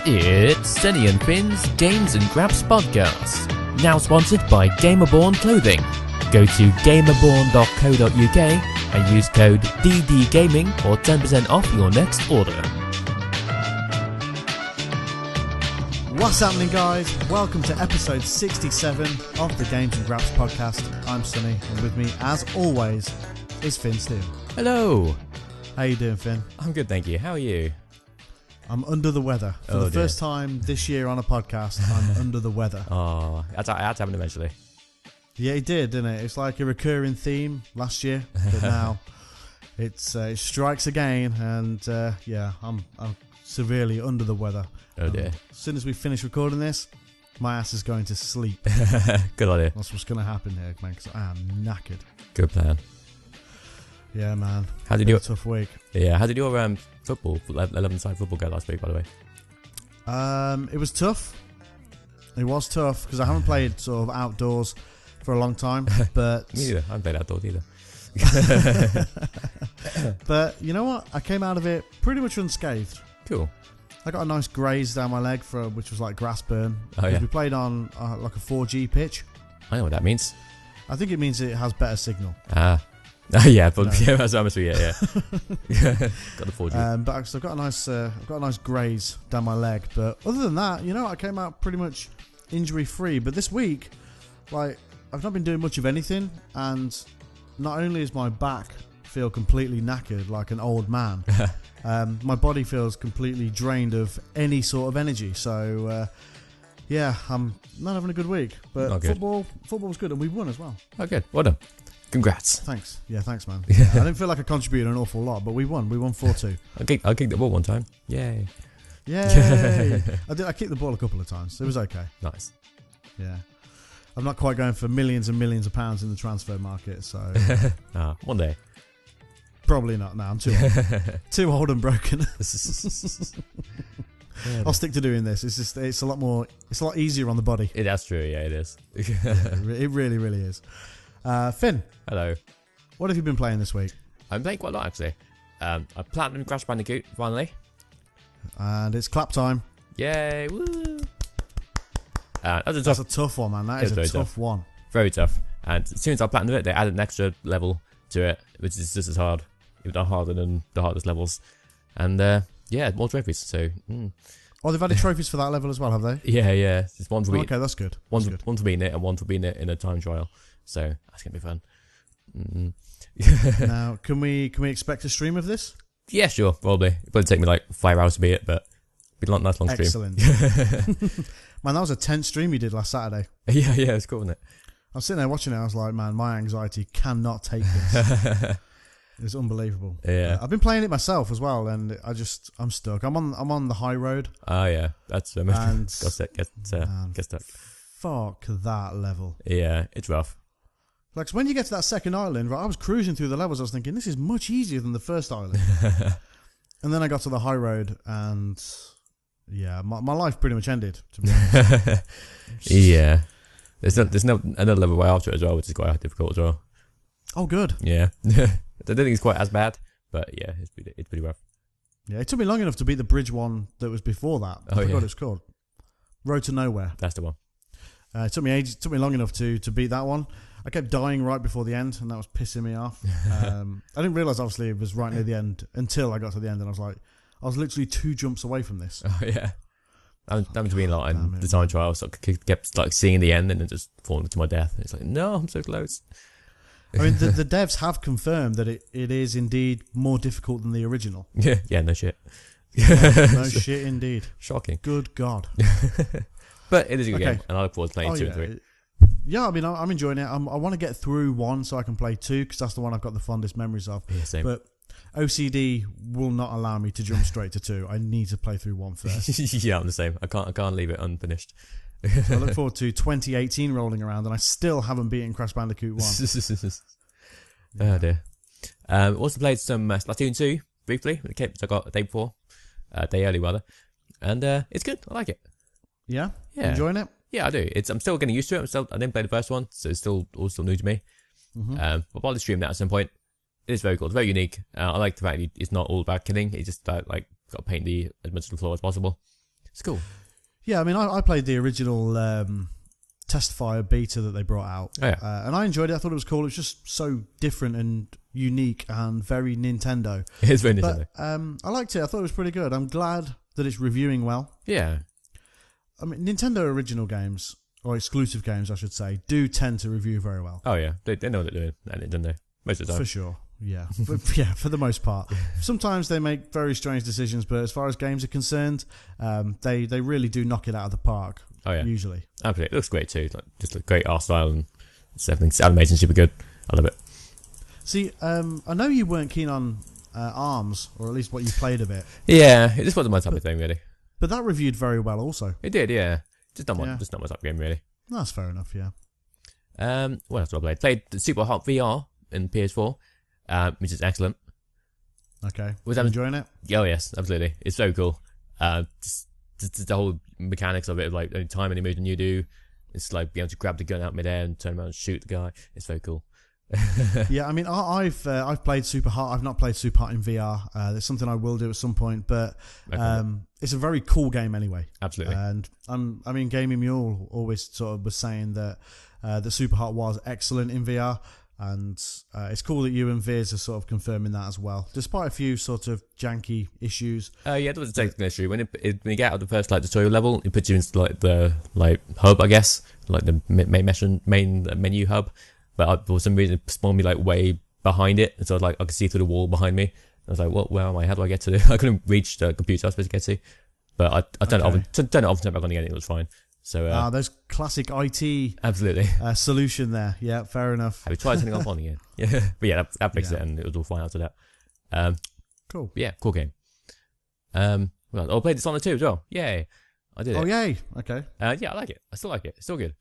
It's Sunny and Finn's Games and Graps podcast, now sponsored by Gamerborn Clothing. Go to gamerborn.co.uk and use code DDGaming for 10% off your next order. What's happening, guys? Welcome to episode 67 of the Games and Graps podcast. I'm Sunny, and with me, as always, is Finn Steele. Hello. How you doing, Finn? I'm good, thank you. How are you? I'm under the weather. For the first time this year on a podcast, I'm under the weather. Oh, I had to happen eventually. Yeah, it did, didn't it? It's like a recurring theme last year, but now it strikes again, and I'm severely under the weather. Oh dear. As soon as we finish recording this, my ass is going to sleep. Good idea. That's what's going to happen here, man, because I am knackered. Good plan. Yeah, man. How did you? Tough week. Yeah. How did your football 11-side football go last week? By the way. It was tough. It was tough because I haven't played sort of outdoors for a long time. But Me either. I haven't played outdoors either. But you know what? I came out of it pretty much unscathed. Cool. I got a nice graze down my leg which was like grass burn. Oh yeah. We played on like a 4G pitch. I know what that means. I think it means it has better signal. Yeah, but yeah, that's honestly yeah. Got the 4G. But I've got a nice graze down my leg. But other than that, you know, I came out pretty much injury free. But this week, like, I've not been doing much of anything, and not only is my back feel completely knackered like an old man, my body feels completely drained of any sort of energy. So yeah, I'm not having a good week. But football was good, and we won as well. Oh, good. Well done. Congrats. Thanks. Yeah, thanks, man. Yeah, I didn't feel like I contributed an awful lot, but we won. We won 4-2. I kicked the ball one time. Yay. Yay. I kicked the ball a couple of times. It was okay. Nice. Yeah. I'm not quite going for millions and millions of pounds in the transfer market, so one day. Probably not. No, I'm too old. Too old and broken. I'll stick to doing this. It's a lot easier on the body. That's true. Yeah, it is. It really, really is. Finn. Hello. What have you been playing this week? I'm playing quite a lot actually. I platinum Crash Bandicoot finally. And it's clap time. Yay! Woo! That's a tough one, man. That is a tough one. Very tough. And as soon as I platinumed it, they added an extra level to it, which is just as hard, if not harder than the hardest levels. And yeah, more trophies. So. Oh, they've added trophies for that level as well, have they? Yeah. It's one for me. Okay, that's good. One for beating it, and one for beating it in a time trial. So that's gonna be fun. Now, can we expect a stream of this? Yeah, sure, probably. It'll probably take me like 5 hours to beat it, but it'll be a nice long stream. Excellent. Man, that was a tense stream you did last Saturday. Yeah, it's cool, isn't it? I was sitting there watching it. I was like, man, my anxiety cannot take this. It's unbelievable. Yeah, I've been playing it myself as well, and I'm stuck. I'm on the high road. Oh yeah, that's and get stuck. Fuck that level. Yeah, it's rough. Like, when you get to that second island, right, I was cruising through the levels. I was thinking, this is much easier than the first island. And then I got to the high road, and yeah, my life pretty much ended, to be honest. Yeah. There's no another level way after it as well, which is quite difficult as well. Oh, good. Yeah. I don't think it's quite as bad, but yeah, it's pretty rough. Yeah, it took me long enough to beat the bridge one that was before that. I forgot what it's called. Road to Nowhere. That's the one. It took me ages. It took me long enough to beat that one. I kept dying right before the end, and that was pissing me off. I didn't realise, obviously, it was right near the end until I got to the end, and I was literally 2 jumps away from this. Oh, yeah. That was being like in the time trial, so I kept like seeing the end and then just falling to my death. It's like, no, I'm so close. I mean, the devs have confirmed that it is indeed more difficult than the original. Yeah, no shit. Yeah, no shit, indeed. Shocking. Good God. But it is a good game, and I look forward to playing 2 and 3. Yeah, I mean, I'm enjoying it. I want to get through 1 so I can play 2, because that's the one I've got the fondest memories of. Yeah, same. But OCD will not allow me to jump straight to 2. I need to play through 1 first. Yeah, I'm the same. I can't leave it unfinished. I look forward to 2018 rolling around, and I still haven't beaten Crash Bandicoot 1. Oh dear. Also played some Splatoon 2 briefly, which I got a day before, day early rather, and it's good. I like it. Yeah, enjoying it. Yeah, I do. I'm still getting used to it. I didn't play the first one, so it's all still new to me. But I'll probably stream that at some point. It is very cool. It's very unique. I like the fact it's not all about killing. It's just about like got to paint as much of the floor as possible. It's cool. Yeah, I mean, I played the original Testfire beta that they brought out. Oh, yeah. And I enjoyed it. I thought it was cool. It was just so different and unique and very Nintendo. It is very Nintendo. But I liked it. I thought it was pretty good. I'm glad that it's reviewing well. Yeah. I mean, Nintendo original games, or exclusive games, I should say, do tend to review very well. Oh, yeah. They know what they're doing, don't they? Most of the time. For sure. Yeah. But, yeah, for the most part. Sometimes they make very strange decisions, but as far as games are concerned, they really do knock it out of the park. Oh, yeah. Usually. Absolutely. It looks great, too. Like, just a great art style and everything's animation super good. I love it. See, I know you weren't keen on ARMS, or at least what you played of it. Yeah, it just wasn't my type of thing, really. But that reviewed very well also. It did, yeah. Just not my type of game, really. That's fair enough, yeah. What else did I play? Played the Super Hot VR in PS4, which is excellent. Okay. Was that enjoying it? Oh, yes, absolutely. It's so cool. Just the whole mechanics of it, like any time any motion you do, it's like being able to grab the gun out midair and turn around and shoot the guy. It's very cool. Yeah, I mean, I've played Super Hot. I've not played Super Hot in VR. There's something I will do at some point, but it's a very cool game anyway. Absolutely. And I mean, Gaming Mule always sort of was saying that the Super Hot was excellent in VR, and it's cool that you and Viz are sort of confirming that as well, despite a few sort of janky issues. Yeah, there was a technical issue when when you get out of the first tutorial level, it puts you into like the hub, I guess, like the main menu hub. But for some reason, it spawned me like way behind it, and so I could see through the wall behind me. I was like, "What? Where am I? How do I get to it?" I couldn't reach the computer I was supposed to get to, but I turned it off, turned it off, and turned it back on again. It was fine. So there's classic IT absolutely solution there. Yeah, fair enough. Have you tried turning it off on again? Yeah, but yeah, that fixed it, and it was all fine after that. Cool. Yeah, cool game. Well, I played Dishonored 2 as well. Yay, I did it. Oh yay! Okay. Yeah, I like it. I still like it. It's still good.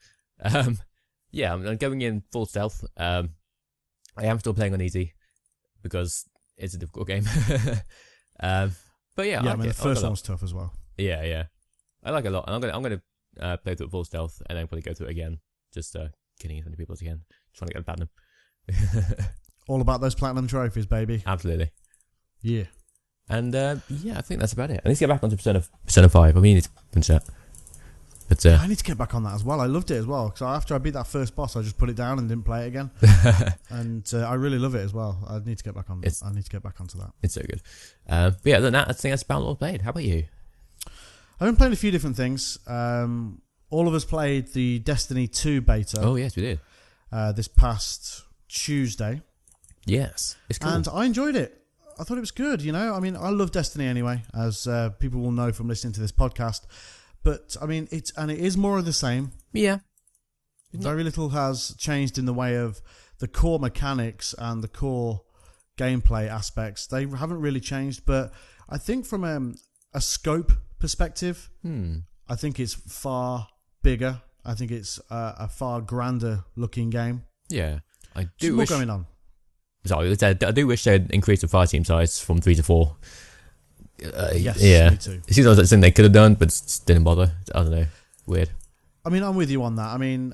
Yeah, I'm going in full stealth. I am still playing on easy because it's a difficult game. But yeah, I mean, the first one was tough as well. Yeah, I like it a lot, and I'm gonna play through it full stealth, and then probably go through it again, just killing as many people as I can, trying to get a platinum. All about those platinum trophies, baby. Absolutely. Yeah. And yeah, I think that's about it. I need to get back onto Persona 5. I mean, it's been set. But, I need to get back on that as well. I loved it as well, because after I beat that first boss, I just put it down and didn't play it again. And I really love it as well. I need to get back on. I need to get back onto that. It's so good. But yeah, other than that, I think that's about all I played. How about you? I've been playing a few different things. All of us played the Destiny 2 beta. Oh yes, we did. This past Tuesday. Yes, it's cool. And I enjoyed it. I thought it was good. You know, I mean, I love Destiny anyway, as people will know from listening to this podcast. But I mean, it is more of the same. Yeah. Very little has changed in the way of the core mechanics and the core gameplay aspects. They haven't really changed, but I think from a scope perspective, I think it's far bigger. I think it's a far grander looking game. Yeah, I do. There's more going on. Sorry, I do wish they'd increase the fireteam size from 3 to 4. Yes, yeah. Me too. It seems like something they could have done, but just didn't bother. I don't know. Weird. I mean, I'm with you on that. I mean,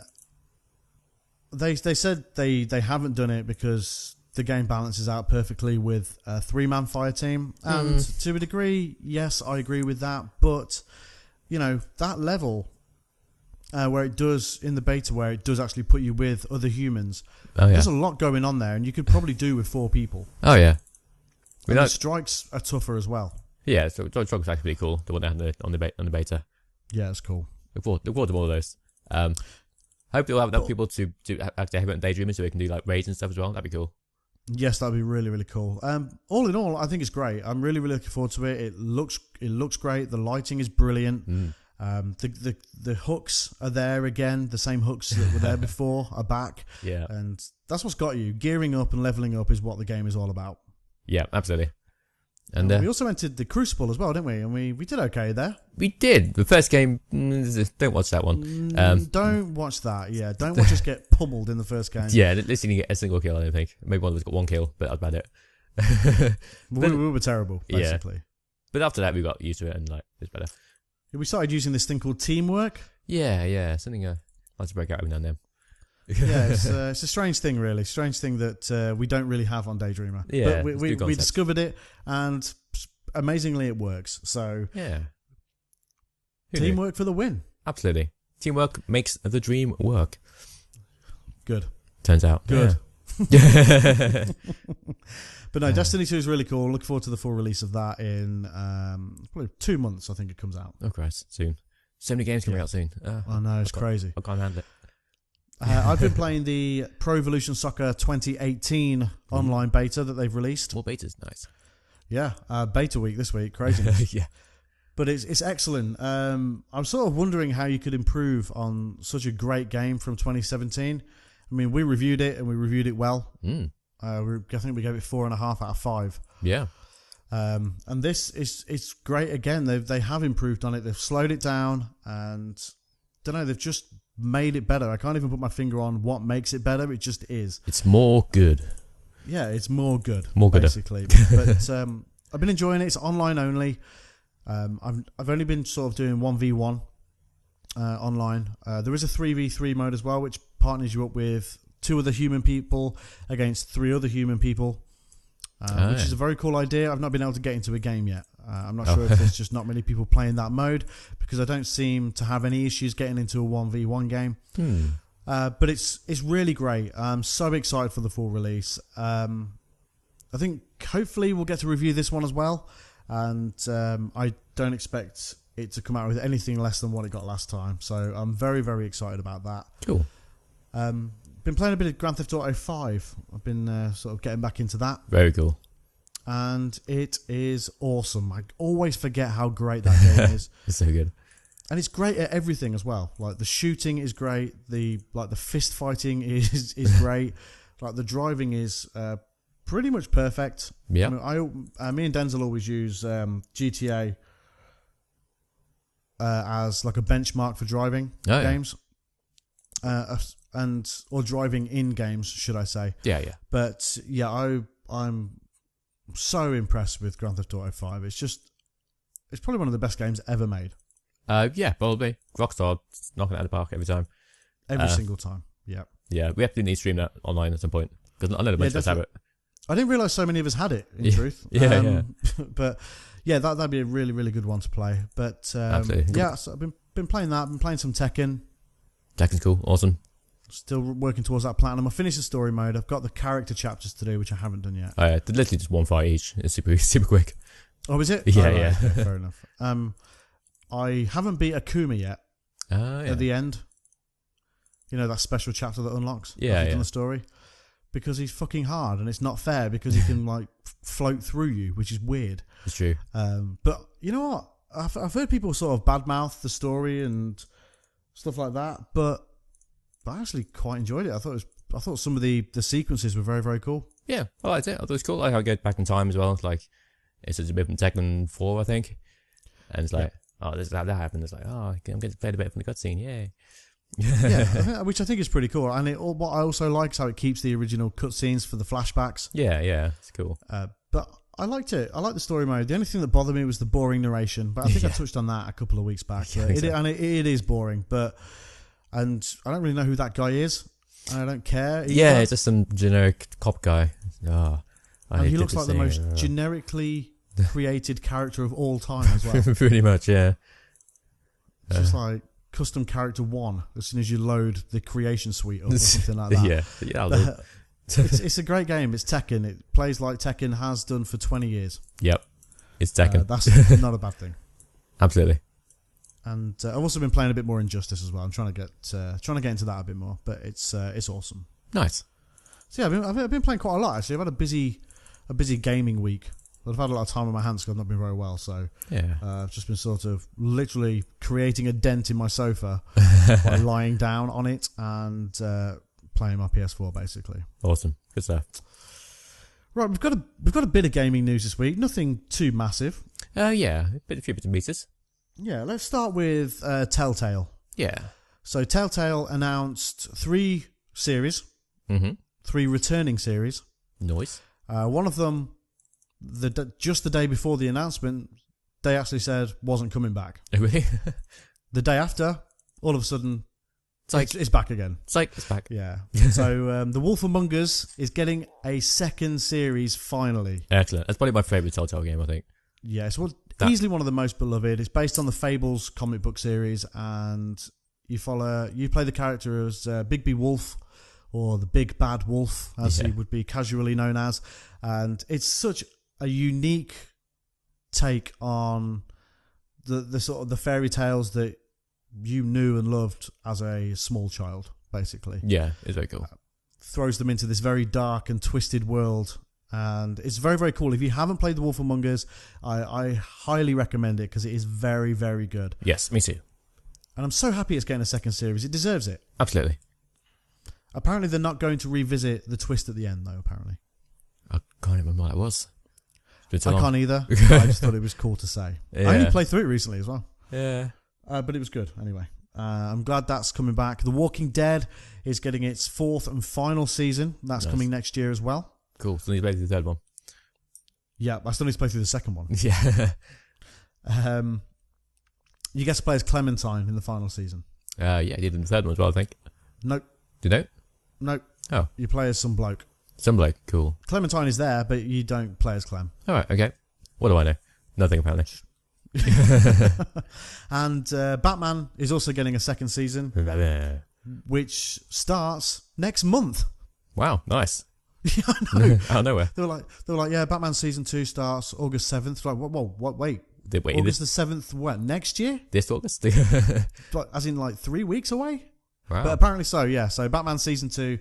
they said they haven't done it because the game balances out perfectly with a 3-man fire team, and to a degree, yes, I agree with that. But you know, that level where it does in the beta, where it does actually put you with other humans, there's a lot going on there, and you could probably do with 4 people. Oh yeah. And the strikes are tougher as well. Yeah, so Strike's actually pretty cool. The one they had on the beta. Yeah, it's cool. Look forward to all of those. Hope they'll have enough people to actually have it in Daydreaming so we can do like raids and stuff as well. That'd be cool. Yes, that'd be really, really cool. All in all, I think it's great. I'm really, really looking forward to it. It looks great. The lighting is brilliant. The hooks are there again. The same hooks that were there before are back. Yeah, and that's what's got you. Gearing up and leveling up is what the game is all about. Yeah, absolutely. And we also entered the Crucible as well, didn't we? And we did okay there. We did. The first game, don't watch that one. Don't watch that, yeah. Don't watch us get pummeled in the first game. Yeah, at least you didn't get a single kill, I don't think. Maybe one of us got 1 kill, but that's about it. we were terrible, basically. Yeah. But after that, we got used to it and like it's better. We started using this thing called teamwork. Yeah. Something I like to break out every now and then. Yeah, it's a strange thing, really. Strange thing that we don't really have on Daydreamer. Yeah, but we discovered it, and amazingly, it works. So yeah, Teamwork for the win. Absolutely. Teamwork makes the dream work. Good. Turns out. Good. Yeah. But no, Destiny 2 is really cool. Look forward to the full release of that in probably 2 months, I think it comes out. Oh, Christ. Soon. So many games coming out soon. I know, it's crazy. I can't handle it. I've been playing the Pro Evolution Soccer 2018 online beta that they've released. More betas, nice. Yeah, beta week this week, crazy. Yeah. But it's excellent. I'm sort of wondering how you could improve on such a great game from 2017. I mean, we reviewed it and we reviewed it well. I think we gave it 4.5 out of 5. Yeah. And this it's great again. They have improved on it. They've slowed it down and don't know. They've just made it better. I can't even put my finger on what makes it better. It just is. It's more good. Yeah, it's more good. More good, basically. But I've been enjoying it. It's online only. I've only been sort of doing 1v1 online. There is a 3v3 mode as well, which partners you up with 2 other human people against 3 other human people, which is a very cool idea. I've not been able to get into a game yet. I'm not sure if there's just not many people playing that mode, because I don't seem to have any issues getting into a 1v1 game. But it's really great. I'm so excited for the full release. I think hopefully we'll get to review this one as well, and I don't expect it to come out with anything less than what it got last time. So I'm very, very excited about that. Cool. Been playing a bit of Grand Theft Auto 5. I've been sort of getting back into that. Very cool. And it is awesome. I always forget how great that game is. It's so good. And it's great at everything as well. Like the shooting is great. The fist fighting is great. Like the driving is pretty much perfect. Yeah. Me and Denzel always use GTA as like a benchmark for driving games. Or driving in games, should I say? Yeah. But yeah, I'm so impressed with Grand Theft Auto 5. It's probably one of the best games ever made. Yeah, probably. Rockstar knocking it out of the park every time. Every single time. Yeah. Yeah, we have to need to stream that online at some point, because I know the bunch of us have it. I didn't realise so many of us had it, in truth. Yeah. But yeah, that'd be a really, really good one to play. But absolutely. Yeah, so I've been playing that. I've been playing some Tekken. Tekken's cool. Awesome. Still working towards that platinum. I finished the story mode. I've got the character chapters to do, which I haven't done yet. Oh, yeah. Literally just one fight each. It's super quick. Oh, is it? Yeah, right. yeah. Okay, fair enough. I haven't beat Akuma yet. At the end. You know, that special chapter that unlocks in the story. Because he's fucking hard, and it's not fair because he can like float through you, which is weird. It's true. But you know what? I've heard people sort of badmouth the story and stuff like that, but I actually quite enjoyed it. I thought some of the sequences were very, very cool. Yeah, I liked it. I thought it was cool. I like how I get back in time as well. It's like it's a bit from Tekken 4, I think, and it's like, oh, this is how that happened. It's like, oh, I'm getting to play a bit from the cutscene. Yay. Yeah, which I think is pretty cool. And what I also like is how it keeps the original cutscenes for the flashbacks. Yeah, it's cool. But I liked it. I liked the story mode. The only thing that bothered me was the boring narration. But I think I touched on that a couple of weeks back. Yeah, exactly. It is boring. And I don't really know who that guy is. I don't care either. Yeah, it's just some generic cop guy. And he looks like the most generically created character of all time as well. Pretty much, yeah. It's just like custom character 1 as soon as you load the creation suite up or something like that. Yeah. It's a great game. It's Tekken. It plays like Tekken has done for 20 years. Yep. It's Tekken. That's not a bad thing. Absolutely. And I've also been playing a bit more Injustice as well. I'm trying to get into that a bit more, but it's awesome. Nice. So yeah, I've been playing quite a lot actually. I've had a busy gaming week. I've had a lot of time on my hands because I've not been very well. So yeah, I've just been sort of literally creating a dent in my sofa by lying down on it and playing my PS4 basically. Awesome, good stuff. Right, we've got a bit of gaming news this week. Nothing too massive. Yeah, a few bits and pieces. Yeah, let's start with Telltale. Yeah. So Telltale announced 3 series, 3 returning series. Nice. One of them, just the day before the announcement, they actually said wasn't coming back. Really? The day after, all of a sudden, it's back again. It's back. Yeah. So The Wolf Among Us is getting a second series finally. Excellent. That's probably my favourite Telltale game, I think. Yes. Well, Easily one of the most beloved. It's based on the Fables comic book series, and you play the character as Bigby Wolf, or the Big Bad Wolf, as he would be casually known as. And it's such a unique take on the sort of the fairy tales that you knew and loved as a small child, basically. Yeah, it's very cool. Throws them into this very dark and twisted world, and it's very, very cool. If you haven't played The Wolf Among Us, I highly recommend it because it is very, very good. Yes, me too. And I'm so happy it's getting a second series. It deserves it. Absolutely. Apparently they're not going to revisit the twist at the end, though, apparently. I can't remember what that was. I can't either. I just thought it was cool to say. Yeah. I only played through it recently as well. Yeah. But it was good anyway. I'm glad that's coming back. The Walking Dead is getting its 4th and final season. That's coming next year as well. Cool. So you play through the third one. Yeah, I still need to play through the second one. Yeah. You get to play as Clementine in the final season. Yeah, you did in the third one as well, I think. Nope. Did you? Nope. Oh. You play as some bloke. Some bloke. Cool. Clementine is there, but you don't play as Clem. Alright, okay. What do I know? Nothing, apparently. And Batman is also getting a second season, which starts next month. Wow, nice. Yeah, I know. Out of nowhere. They were like, yeah, Batman season 2 starts August 7th. Like, what? Wait. August the 7th, what, next year? This August? But as in like 3 weeks away? Wow. But apparently so, yeah. So Batman season 2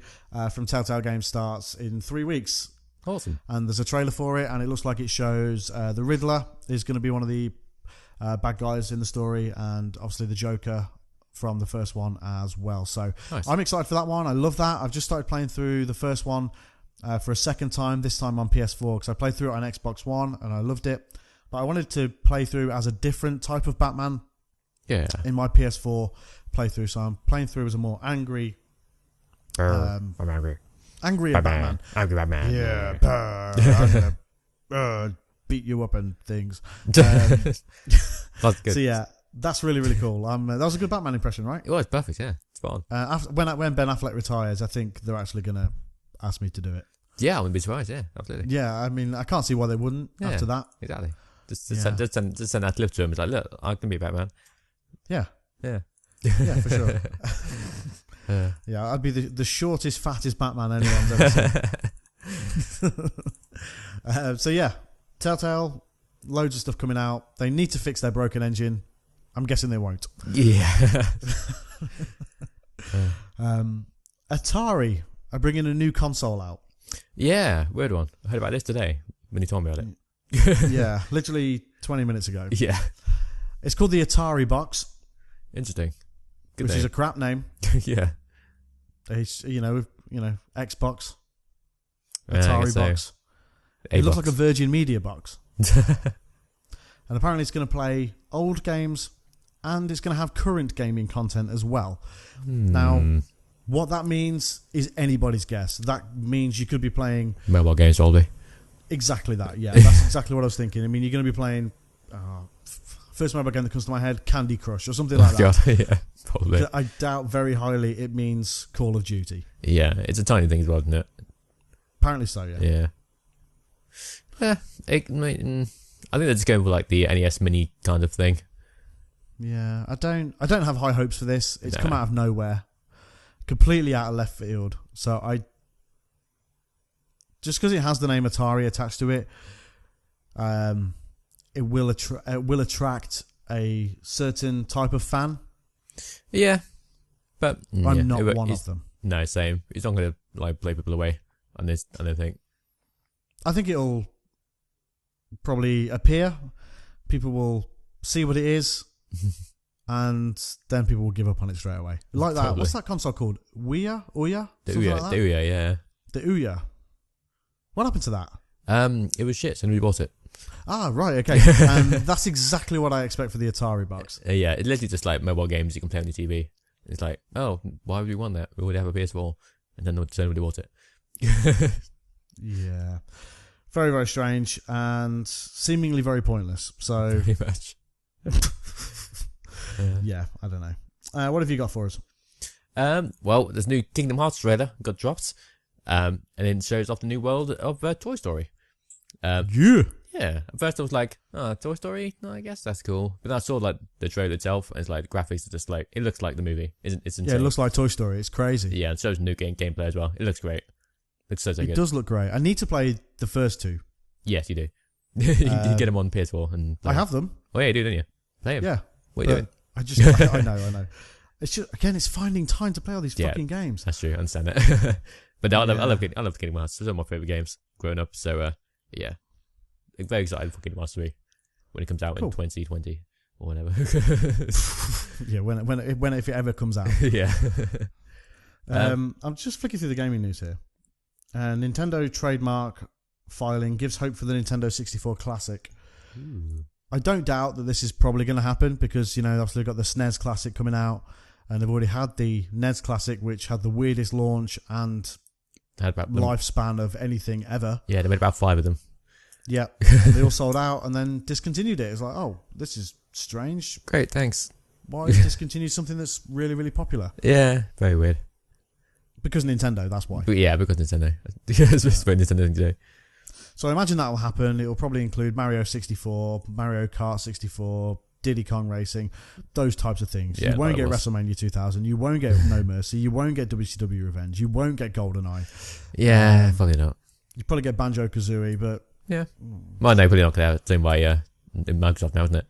from Telltale Games starts in 3 weeks. Awesome. And there's a trailer for it, and it looks like it shows the Riddler is going to be one of the bad guys in the story, and obviously the Joker from the first one as well. So nice. I'm excited for that one. I love that. I've just started playing through the first one for a second time, this time on PS4, because I played through it on Xbox One and I loved it. But I wanted to play through as a different type of Batman in my PS4 playthrough. So I'm playing through as a more angry... I'm angry. Angry Batman. Angry Batman. Yeah. I'm going to beat you up and things. That's good. So yeah, that's really, really cool. That was a good Batman impression, right? It was perfect, yeah. It's fun. When Ben Affleck retires, I think they're actually going to ask me to do it. Yeah, I wouldn't be surprised, yeah, absolutely. Yeah, I mean, I can't see why they wouldn't after that. Exactly. Just send that clip to him. It's like, look, I can be Batman. Yeah. Yeah. Yeah, for sure. Yeah, I'd be the shortest, fattest Batman anyone's ever seen. So yeah, Telltale, loads of stuff coming out. They need to fix their broken engine. I'm guessing they won't. Yeah. Atari are bringing a new console out. Yeah, weird one. I heard about this today when you told me about it. Yeah, literally 20 minutes ago. Yeah. It's called the Atari Box. Interesting. Good which name. is a crap name. Yeah. It's, Xbox. Atari Box. It looks like a Virgin Media box. And apparently it's going to play old games and it's going to have current gaming content as well. Now, what that means is anybody's guess. That means you could be playing... mobile games, probably. Exactly that, yeah. That's exactly what I was thinking. I mean, you're going to be playing... first mobile game that comes to my head, Candy Crush or something like that. God, yeah, probably. I doubt very highly it means Call of Duty. Yeah, it's a tiny thing as well, isn't it? Apparently so, yeah. Yeah. Yeah, I think they're just going for like the NES Mini kind of thing. Yeah, I don't have high hopes for this. It's come out of nowhere, completely out of left field. So just because it has the name Atari attached to it, it will attract a certain type of fan. Yeah, but I'm not one of them. No, same. It's not going to like blow people away on this. I don't think. I think it'll probably appear. People will see what it is, and then people will give up on it straight away. Like that. Totally. What's that console called? Ouya? The Ouya, yeah. The Ouya. What happened to that? It was shit, and we bought it. Ah, right, okay. That's exactly what I expect for the Atari box. Yeah, it's literally just like mobile games you can play on your TV. It's like, oh, why would we want that? We already have a PS4, and then nobody bought it. Yeah. Very, very strange, and seemingly very pointless. So, pretty much. Yeah, I don't know. What have you got for us? Well, there's a new Kingdom Hearts trailer got dropped, and it shows off the new world of Toy Story. Yeah. Yeah, at first I was like, oh, Toy Story? No, I guess that's cool. But then I saw like the trailer itself, and it's like the graphics are just like, it looks like the movie. It's insane. Yeah, it looks like Toy Story. It's crazy. Yeah, and shows new gameplay as well. It looks great. Looks so good. It does look great. I need to play the first two. Yes, you do. You get them on PS4 and play I have them. Oh yeah, you do, don't you? Play them. Yeah. What are you doing? I know. It's just, again, it's finding time to play all these fucking games. That's true. I understand it. But no, I love Kingdom Hearts. It's one of my favorite games growing up. So yeah, I'm very excited for Kingdom Hearts 3 when it comes out in 2020 or whatever. Yeah, when if it ever comes out. Yeah. I'm just flicking through the gaming news here. Nintendo trademark filing gives hope for the Nintendo 64 Classic. Ooh. I don't doubt that this is probably going to happen because, you know, obviously they've got the SNES Classic coming out and they've already had the NES Classic, which had the weirdest launch and lifespan of anything ever. Yeah, they made about 5 of them. Yeah, they all sold out and then discontinued it. It's like, oh, this is strange. Great, thanks. Why is discontinued something that's really, really popular? Yeah, very weird. Because Nintendo, that's why. But yeah, because Nintendo. It's very Nintendo thing to do. So I imagine that will happen. It will probably include Mario 64, Mario Kart 64, Diddy Kong Racing, those types of things. Yeah, you won't get WrestleMania 2000. You won't get No Mercy. You won't get WCW Revenge. You won't get GoldenEye. Yeah, probably not. You probably get Banjo-Kazooie, but... Yeah. Well, no, probably not because it's owned by Microsoft now, isn't it?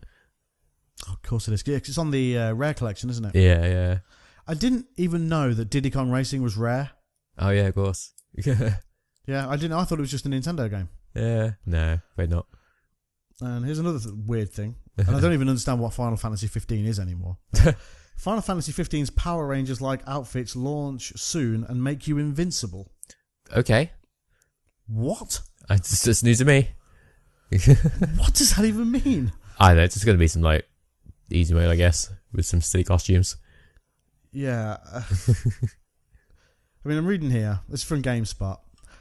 Oh, of course it is. Yeah, 'cause it's on the Rare collection, isn't it? Yeah. I didn't even know that Diddy Kong Racing was Rare. Oh, yeah, of course. Yeah, I didn't. I thought it was just a Nintendo game. Yeah, no, probably not. And here's another weird thing. And I don't even understand what Final Fantasy 15 is anymore. Final Fantasy 15's Power Rangers-like outfits launch soon and make you invincible. Okay. What? It's just news to me. What does that even mean? I don't know, it's just going to be some, like, easy mode, I guess, with some silly costumes. Yeah. I mean, I'm reading here. This is from GameSpot.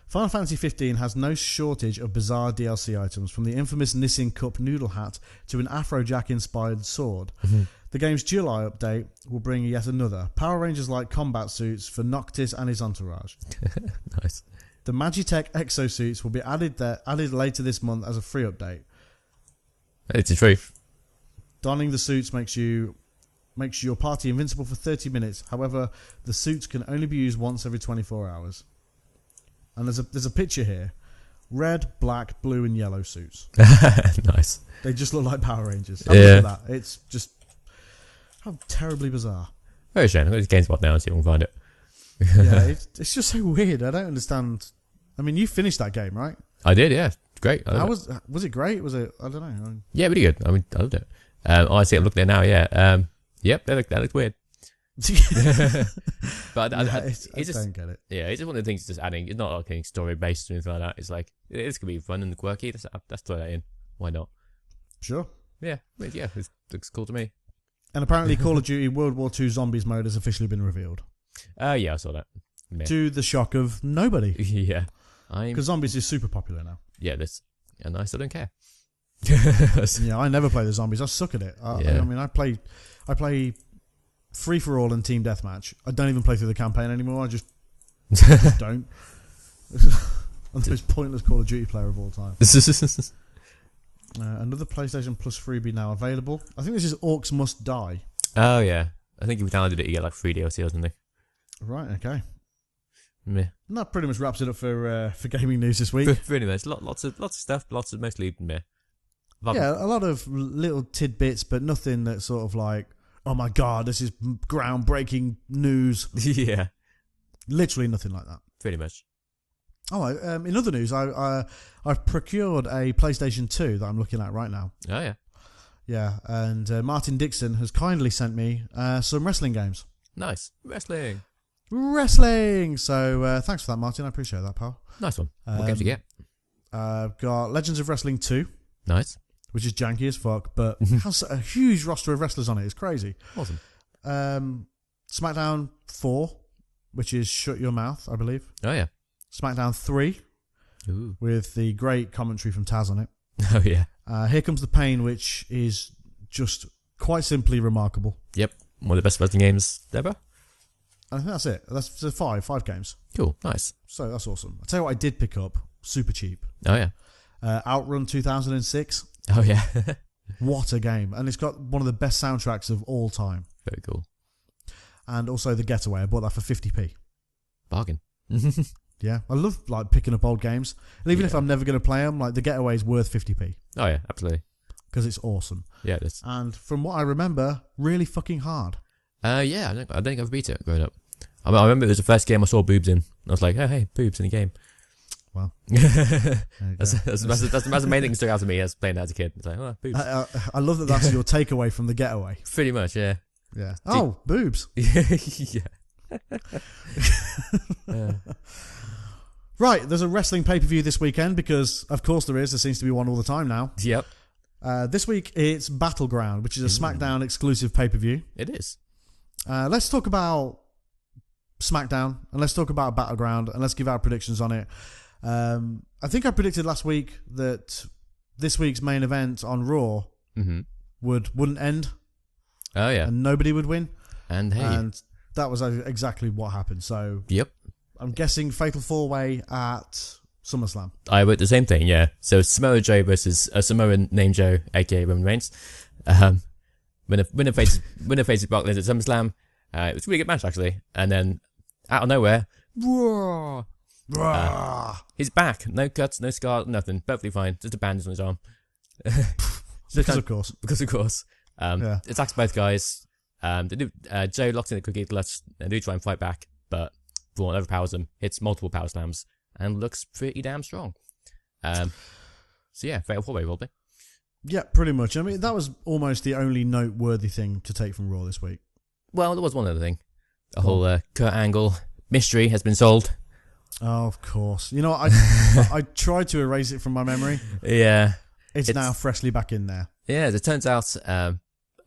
Final Fantasy 15 has no shortage of bizarre DLC items, from the infamous Nissin Cup noodle hat to an Afrojack-inspired sword. Mm-hmm. The game's July update will bring yet another Power Rangers-like combat suits for Noctis and his entourage. Nice. The Magitech exosuits will be added later this month as a free update. It's the truth. Donning the suits makes your party invincible for 30 minutes. However, the suits can only be used once every 24 hours. And there's a picture here. Red, black, blue and yellow suits. Nice. They just look like Power Rangers. Yeah. That. It's just... How terribly bizarre. Very strange. I'm going to GameSpot now and see if I can find it. Yeah, it's just so weird. I don't understand. I mean, you finished that game, right? I did, yeah. Great. Was it great? Was it... I don't know. Yeah, really good. I mean, I loved it. I see I'm looking at it now, yeah. Yep, that looks weird. But I just don't get it. Yeah, it's just one of the things just adding. It's not like anything story based or anything like that. It's like it's gonna be fun and quirky. Let's throw that in. Why not? Sure. Yeah, it looks cool to me. And apparently, Call of Duty World War II Zombies mode has officially been revealed. Yeah, I saw that. Yeah. To the shock of nobody. Yeah, because Zombies is super popular now. Yeah, and I still don't care. Yeah, I never play the Zombies. I suck at it. I mean, I play Free for All and Team Deathmatch. I don't even play through the campaign anymore. I just don't. I'm the most pointless Call of Duty player of all time. Another PlayStation Plus freebie now available. I think this is Orcs Must Die. Oh yeah, I think if you downloaded it, you get like free DLC or something. Right. Okay. Meh. And that pretty much wraps it up for gaming news this week. Pretty much, lots of stuff, lots of mostly meh. Yeah, a lot of little tidbits, but nothing that's sort of like, oh my god, this is groundbreaking news. Yeah. Literally nothing like that. Pretty much. Oh, in other news, I've procured a PlayStation 2 that I'm looking at right now. Oh, yeah. Yeah, and Martin Dixon has kindly sent me some wrestling games. Nice. Wrestling. So, thanks for that, Martin. I appreciate that, pal. Nice one. What games you get? I've got Legends of Wrestling 2. Nice. Which is janky as fuck, but has a huge roster of wrestlers on it. It's crazy. Awesome. SmackDown 4, which is Shut Your Mouth, I believe. Oh, yeah. SmackDown 3, Ooh. with the great commentary from Taz on it. Oh, yeah. Here Comes the Pain, which is just quite simply remarkable. Yep. One of the best wrestling games ever. I think that's it. That's five games. Cool. Nice. So that's awesome. I'll tell you what I did pick up, super cheap. Oh, yeah. Outrun 2006. Oh yeah. What a game. And it's got one of the best soundtracks of all time. Very cool. And also The Getaway. I bought that for 50p. Bargain. Yeah, I love like picking up old games. And even if I'm never going to play them, like The Getaway is worth 50p. Oh yeah, absolutely. Because it's awesome. Yeah, it is. And from what I remember, really fucking hard. Yeah, I don't think I've beat it growing up. I remember it was the first game I saw boobs in. I was like, oh hey, boobs in a game. Well, that's the main thing that stuck out to me as playing that as a kid. It's like, oh, boobs. I love that that's your takeaway from The Getaway. Pretty much, yeah. Yeah. Oh, boobs. Yeah. Right, there's a wrestling pay-per-view this weekend because, of course, there is. There seems to be one all the time now. Yep. This week it's Battleground, which is a SmackDown exclusive pay-per-view. It is. Let's talk about SmackDown and let's talk about Battleground and let's give our predictions on it. I think I predicted last week that this week's main event on Raw wouldn't end. Oh yeah, and nobody would win. And hey, and that was exactly what happened. So yep, I'm guessing Fatal 4-Way at SummerSlam. I wrote the same thing. Yeah, so Samoa Joe versus a Samoan named Joe, aka Roman Reigns. Winner faces Brock Lesnar at SummerSlam. It was a really good match actually, and then out of nowhere, he's back. No cuts, no scars, nothing. Perfectly fine. Just a bandage on his arm. Because of course. Because of course. Attacks both guys. Joe locks in the cookie clutch. They do try and fight back, but Braun overpowers him, hits multiple power slams, and looks pretty damn strong. So yeah, fatal 4-way probably. Yeah, pretty much. I mean, that was almost the only noteworthy thing to take from Raw this week. Well, there was one other thing. A whole Kurt Angle mystery has been solved. Oh, of course. You know, I tried to erase it from my memory. Yeah. It's now freshly back in there. Yeah, as it turns out,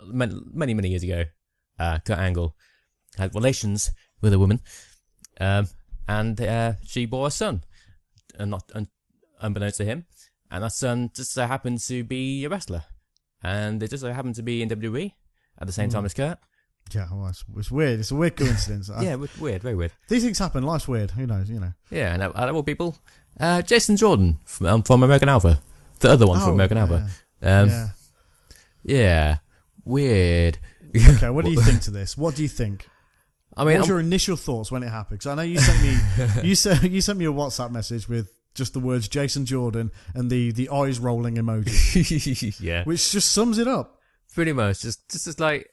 many years ago, Kurt Angle had relations with a woman, and she bore a son, and not unbeknownst to him, and that son just so happened to be a wrestler, and it just so happened to be in WWE at the same time as Kurt. Yeah, well, it's weird. It's a weird coincidence. Yeah, weird, very weird. These things happen. Life's weird. Who knows? You know. Yeah, and out of all people, Jason Jordan from American Alpha, the other one from American Alpha. Yeah, weird. Okay, what do you think to this? What do you think? I mean, what was your initial thoughts when it happened? Because I know you sent me you sent me a WhatsApp message with just the words Jason Jordan and the eyes rolling emoji. Yeah, which just sums it up. Pretty much, just like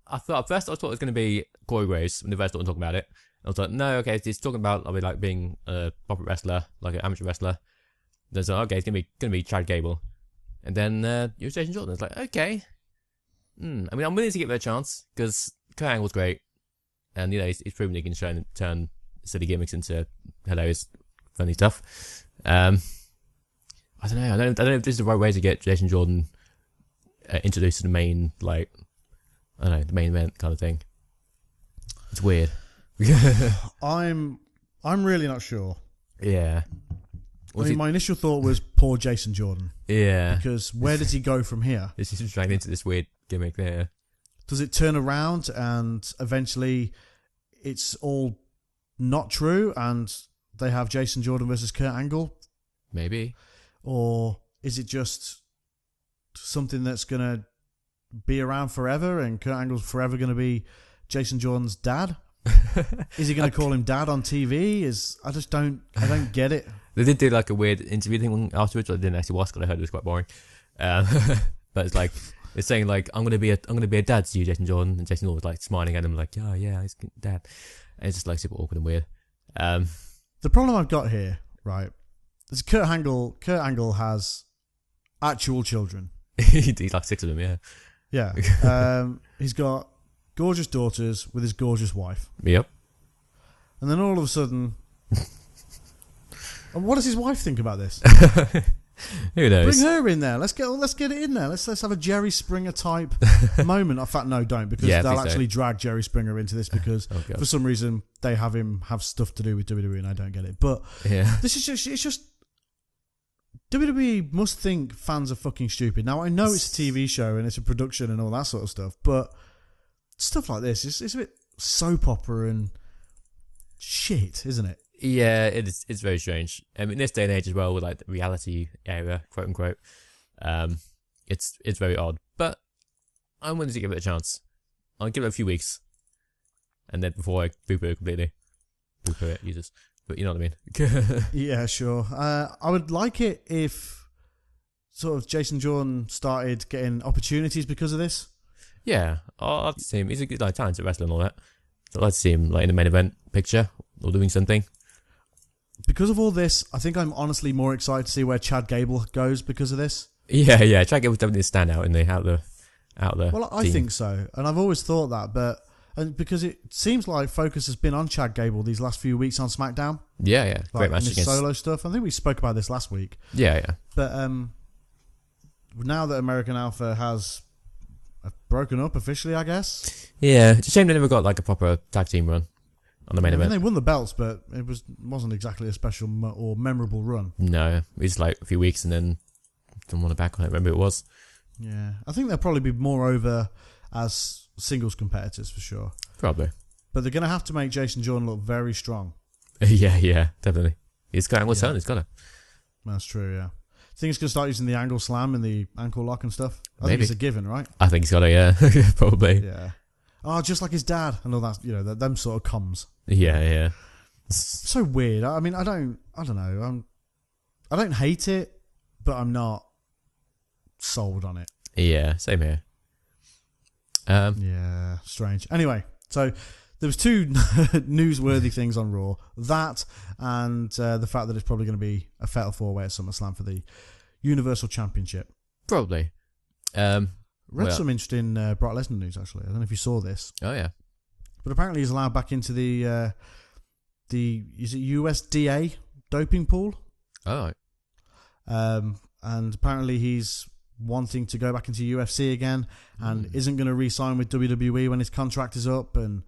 I thought. At first, I thought it was going to be Corey Graves when they first started talking about it. I was like, no, okay, he's talking about like being a proper wrestler, like an amateur wrestler. There's like, okay, it's gonna be Chad Gable, and then you're Jason Jordan. It's like, okay. I mean, I'm willing to give it a chance because Kurt Angle's great, and you know he's proven he can turn silly gimmicks into hilarious, funny stuff. I don't know. I don't know if this is the right way to get Jason Jordan introduced to the main, like, I don't know, the main event kind of thing. It's weird. I'm really not sure. Yeah. I mean, my initial thought was poor Jason Jordan. Yeah. Because where does he go from here? This is dragged into this weird gimmick there. Does it turn around and eventually it's all not true and they have Jason Jordan versus Kurt Angle? Maybe. Or is it just something that's going to be around forever and Kurt Angle's forever going to be Jason Jordan's dad? Is he going to call him dad on TV? I don't get it. They did do like a weird interview thing afterwards. I didn't actually watch because I heard it was quite boring. But it's like it's saying like I'm gonna be a dad to you, Jason Jordan, and Jason Jordan was like smiling at him like yeah, he's dad, and it's just like super awkward and weird. The problem I've got here, right, is Kurt Angle has actual children. He's like 6 of them, yeah. Yeah. He's got gorgeous daughters with his gorgeous wife. Yep. And then all of a sudden, and what does his wife think about this? Who knows? Bring her in there. Let's get it in there. Let's have a Jerry Springer type moment. In fact, no, don't, because they'll actually drag Jerry Springer into this because for some reason they have him have stuff to do with WWE, and I don't get it. But this is just WWE must think fans are fucking stupid. Now I know it's a TV show and it's a production and all that sort of stuff, but stuff like this is a bit soap opera and shit, isn't it? Yeah, it's very strange. In this day and age as well, with like the reality era, quote unquote, it's very odd. But I'm willing to give it a chance. I'll give it a few weeks, and then before I poo-poo it completely. Poo-poo it, Jesus. But you know what I mean. Yeah, sure. I would like it if sort of Jason Jordan started getting opportunities because of this. Yeah, I'd like to see him. He's a good, like, talented wrestler and all that. So I'd like to see him like in the main event picture or doing something. Because of all this, I think I'm honestly more excited to see where Chad Gable goes because of this. Yeah. Chad Gable's definitely a standout in the out the. Well, I team. think so, and I've always thought that, and because it seems like focus has been on Chad Gable these last few weeks on SmackDown. Yeah, like great match in his against solo stuff. I think we spoke about this last week. Yeah. But now that American Alpha has broken up officially, I guess. Yeah, it's a shame they never got like a proper tag team run on the main event. They won the belts, but it wasn't exactly a special or memorable run. No, it was like a few weeks and then didn't want to back on it. Remember it was. Yeah, I think they'll probably be more over as singles competitors for sure. Probably. But they're going to have to make Jason Jordan look very strong. Yeah, definitely. He's got angle turn, he's got it. That's true, yeah. Think he's going to start using the angle slam and the ankle lock and stuff? I think it's a given, right? I think he's got it, yeah. Probably. Yeah. Oh, just like his dad and all that, them sort of comms. Yeah. So weird. I mean, I don't know. I don't hate it, but I'm not sold on it. Yeah, same here. Yeah, strange. Anyway, so there was two newsworthy things on Raw. That and the fact that it's probably going to be a fatal four-way at SummerSlam for the Universal Championship. Probably. Read some interesting Brock Lesnar news, actually. I don't know if you saw this. Oh, yeah. But apparently he's allowed back into the is it USDA doping pool? Oh. And apparently he's wanting to go back into UFC again and isn't going to re-sign with WWE when his contract is up. And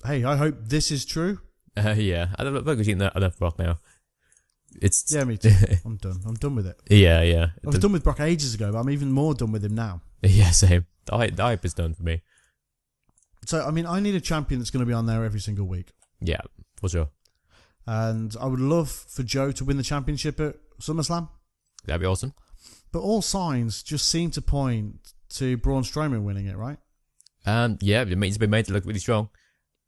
hey, I hope this is true. Yeah. I don't know if seen that enough Brock now. Yeah, me too. I'm done. I'm done with it. Yeah. I was done with Brock ages ago, but I'm even more done with him now. Yeah, same. The hype is done for me. So, I mean, I need a champion that's going to be on there every single week. Yeah, for sure. And I would love for Joe to win the championship at SummerSlam. That'd be awesome. But all signs just seem to point to Braun Strowman winning it, right? Yeah, it's been made to look really strong.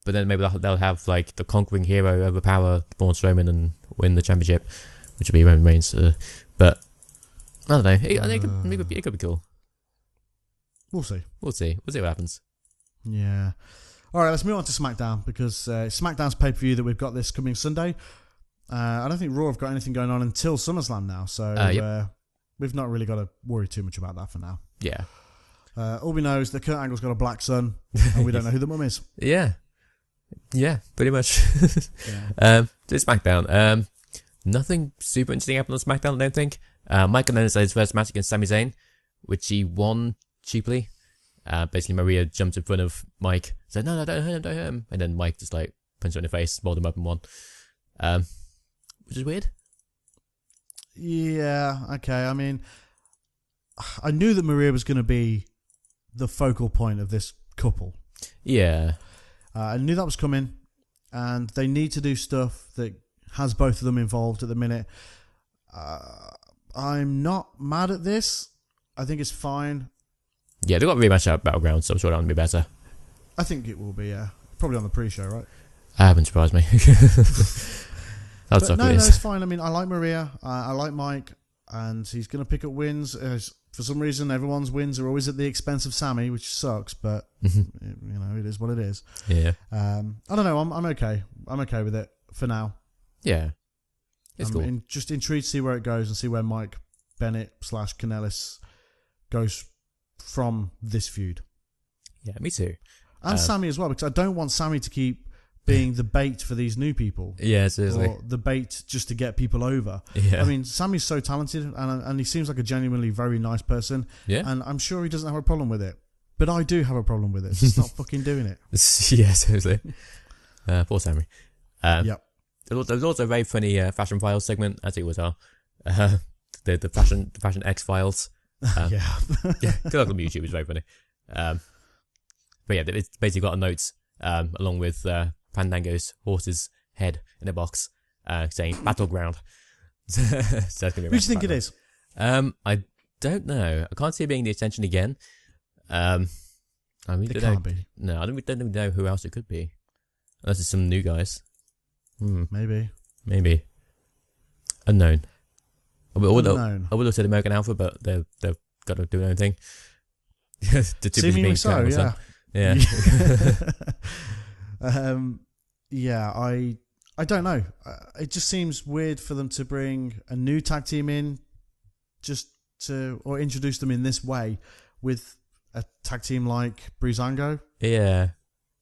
But then maybe they'll have like the conquering hero overpower Braun Strowman and win the championship, which will be Roman Reigns. But I don't know. It could be cool. We'll see. We'll see what happens. Yeah. All right, let's move on to SmackDown because SmackDown's pay-per-view that we've got this coming Sunday. I don't think Raw have got anything going on until SummerSlam now, so we've not really got to worry too much about that for now. Yeah. All we know is that Kurt Angle's got a black son, and we don't know who the mum is. Yeah, pretty much. Yeah. To SmackDown. Nothing super interesting happened on SmackDown, I don't think. Mike announced his first match against Sami Zayn, which he won cheaply. Basically, Maria jumped in front of Mike, said, no, don't hurt him. And then Mike just like punched him in the face, balled him up and won. Which is weird. Yeah, okay. I mean, I knew that Maria was going to be the focal point of this couple. Yeah. I knew that was coming, and they need to do stuff that has both of them involved at the minute. I'm not mad at this. I think it's fine. Yeah, they've got a rematch at Battleground, so I'm sure that'll be better. I think it will be, yeah. Probably on the pre-show, right? That wouldn't surprise me. No, it's fine. I mean, I like Maria. I like Mike, and he's going to pick up wins. For some reason, everyone's wins are always at the expense of Sammy, which sucks, but it is what it is. Yeah. I don't know. I'm okay. I'm okay with it for now. Yeah. It's cool. Just intrigued to see where it goes and see where Mike Bennett / Kanellis goes from this feud. Yeah, me too. And Sammy as well, because I don't want Sammy to keep being the bait for these new people. Yeah, seriously. Or the bait just to get people over. Yeah. I mean, Sammy's so talented and he seems like a genuinely very nice person. Yeah. And I'm sure he doesn't have a problem with it. But I do have a problem with it. So stop fucking doing it. Yeah, seriously. Poor Sammy. Yep. There was also a very funny Fashion Files segment, as it was the Fashion X Files. Yeah. Yeah, go look on YouTube, it's very funny. But yeah, it's basically got a note along with Fandango's horse's head in a box saying Battleground. So that's gonna be Who do you think it is? I don't know. I can't see it being the extension again. I really It don't can't know. be. No, I don't even know who else it could be. Unless it's some new guys. Maybe. Unknown. I would Unknown. have said American Alpha, but they've got to do their own thing. The two Seemingly being so, yeah. Yeah. Yeah, I don't know. It just seems weird for them to bring a new tag team in or introduce them in this way with a tag team like Breezango. Yeah.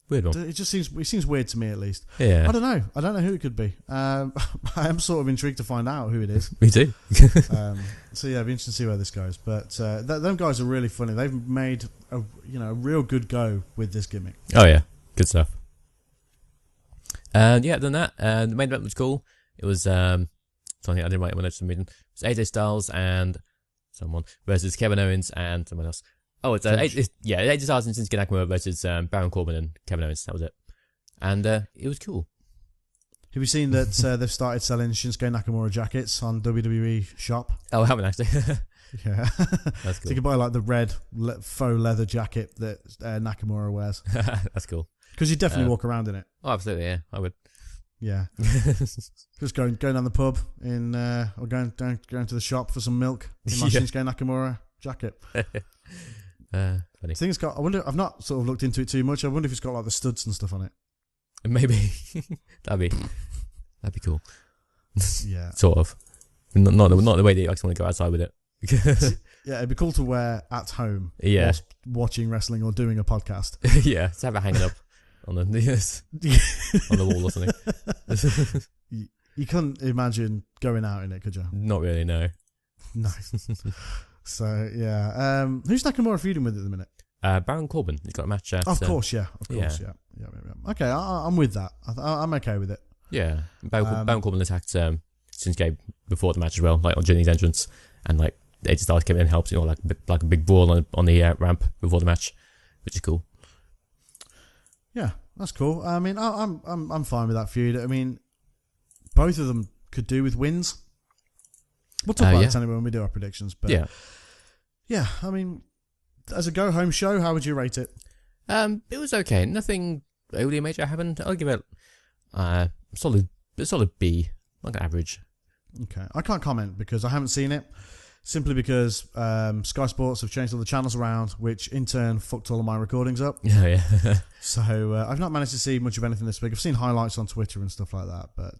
Weird one. It seems weird to me, at least. Yeah. I don't know who it could be. I am sort of intrigued to find out who it is. Me too. So yeah, it'd be interesting to see where this goes. But them guys are really funny. They've made a real good go with this gimmick. Oh yeah, good stuff. And yeah, other than that, the main event was cool. It was something I didn't write when I for some reason. It was AJ Styles and someone versus Kevin Owens and someone else. Oh, it's AJ Styles and Shinsuke Nakamura versus Baron Corbin and Kevin Owens. That was it, and it was cool. Have you seen that they've started selling Shinsuke Nakamura jackets on WWE Shop? Oh, I haven't actually. Yeah, That's cool. So you can buy like the red faux leather jacket that Nakamura wears. That's cool. Because you definitely walk around in it. Oh, absolutely, yeah, I would. Yeah, just going down the pub or going to the shop for some milk in my Shinsuke Nakamura jacket. Funny. I think it's got. I've not sort of looked into it too much. I wonder if it's got like the studs and stuff on it. Maybe that'd be cool. Yeah, sort of. Not the way that you actually want to go outside with it. Yeah, it'd be cool to wear at home. Yeah, whilst watching wrestling or doing a podcast. Yeah, to have it hanging up on the on the wall or something. You couldn't imagine going out in it, could you? Not really, no. No. So yeah, who's Nakamura feuding with at the minute? Baron Corbin. He's got a match at. Of course, yeah. Okay, I'm with that. I'm okay with it. Yeah, Baron Corbin attacked Shinsuke before the match as well, like on Jimmy's entrance, and like AJ Styles came in and helped, like a big brawl on the ramp before the match, which is cool. Yeah, that's cool. I mean, I'm fine with that feud. I mean, both of them could do with wins. We'll talk about it anyway when we do our predictions. But yeah. I mean, as a go home show, how would you rate it? It was okay. Nothing overly major happened. I'll give it a solid B, like average. Okay, I can't comment because I haven't seen it. Simply because Sky Sports have changed all the channels around, which in turn fucked all of my recordings up. Oh, yeah. So I've not managed to see much of anything this week. I've seen highlights on Twitter and stuff like that, but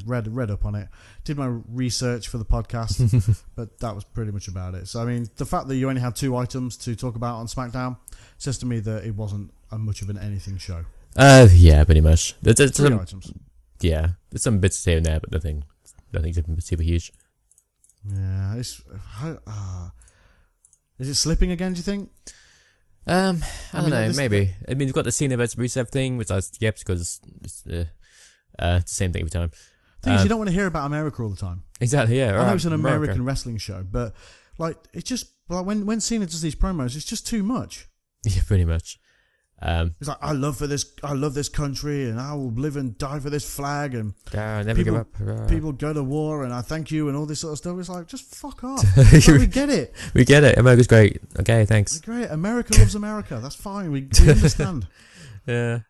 read up on it. Did my research for the podcast, but that was pretty much about it. So I mean, the fact that you only had 2 items to talk about on SmackDown says to me that it wasn't much of an anything show. Yeah, pretty much. There's 3 items. Yeah, there's some bits here and there, but nothing super huge. Yeah, is it slipping again? Do you think? I don't know. Maybe. I mean, you've got the Cena versus Rusev thing, which I skipped because it's the same thing every time. The thing is, you don't want to hear about America all the time. Exactly. Yeah. I know it's an American wrestling show, but like it's just like when Cena does these promos, it's just too much. Yeah, pretty much. It's like I love this country, and I will live and die for this flag, and never give up. People go to war, and I thank you, and all this sort of stuff. It's like, just fuck off. We get it. We get it. America's great. Okay, thanks. Great. America loves America. That's fine. We understand. Yeah.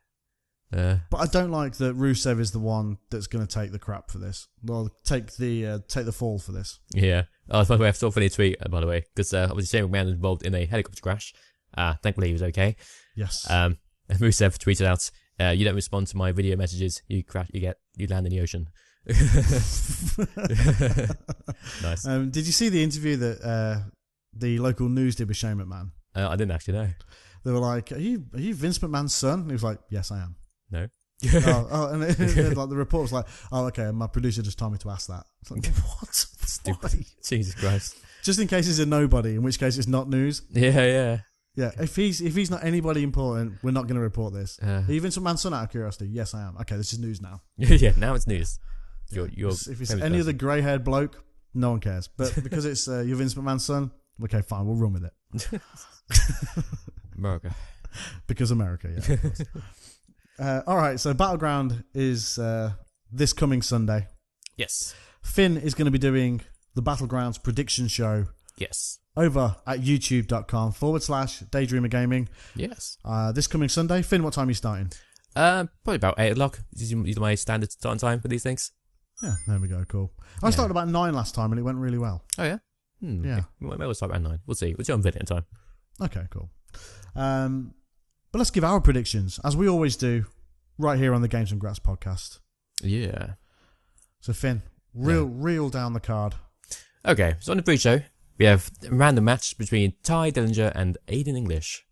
But I don't like that Rusev is the one that's going to take the crap for this. Well, take the fall for this. Yeah. Oh, by the way, I saw a funny tweet, by the way, because obviously Shane McMahon was involved in a helicopter crash. Thankfully, he was okay. Yes. And Rusev tweeted out, "You don't respond to my video messages. You crash. You land in the ocean." Nice. Did you see the interview that the local news did with Shane McMahon? I didn't actually know. They were like, "Are you Vince McMahon's son?" And he was like, "Yes, I am." No. And like the report was like, "Oh, okay." My producer just told me to ask that. It's like, what? Stupid. Jesus Christ. Just in case he's a nobody, in which case it's not news. Yeah. Yeah, if he's not anybody important, we're not going to report this. Are you Vince McMahon's son out of curiosity? Yes, I am. Okay, this is news now. Yeah, now it's news. If it's any other grey-haired bloke, no one cares. But because it's your Vince McMahon's son, okay, fine, we'll run with it. America. Because America, yeah. All right, so Battleground is this coming Sunday, Yes. Finn is going to be doing the Battlegrounds prediction show Yes. over at youtube.com/Daydreamer Gaming. Yes. This coming Sunday. Finn, what time are you starting? Probably about 8 o'clock. This is my standard starting time for these things. Yeah, there we go. Cool. I started about 9 last time and it went really well. Oh, yeah? Yeah. Okay. Maybe we'll start around 9. We'll see. We'll see on video time. Okay, cool. But let's give our predictions, as we always do, right here on the Games and Graps podcast. Yeah. So, Finn, reel down the card. Okay, so on the pre-show, we have a random match between Ty Dillinger and Aiden English.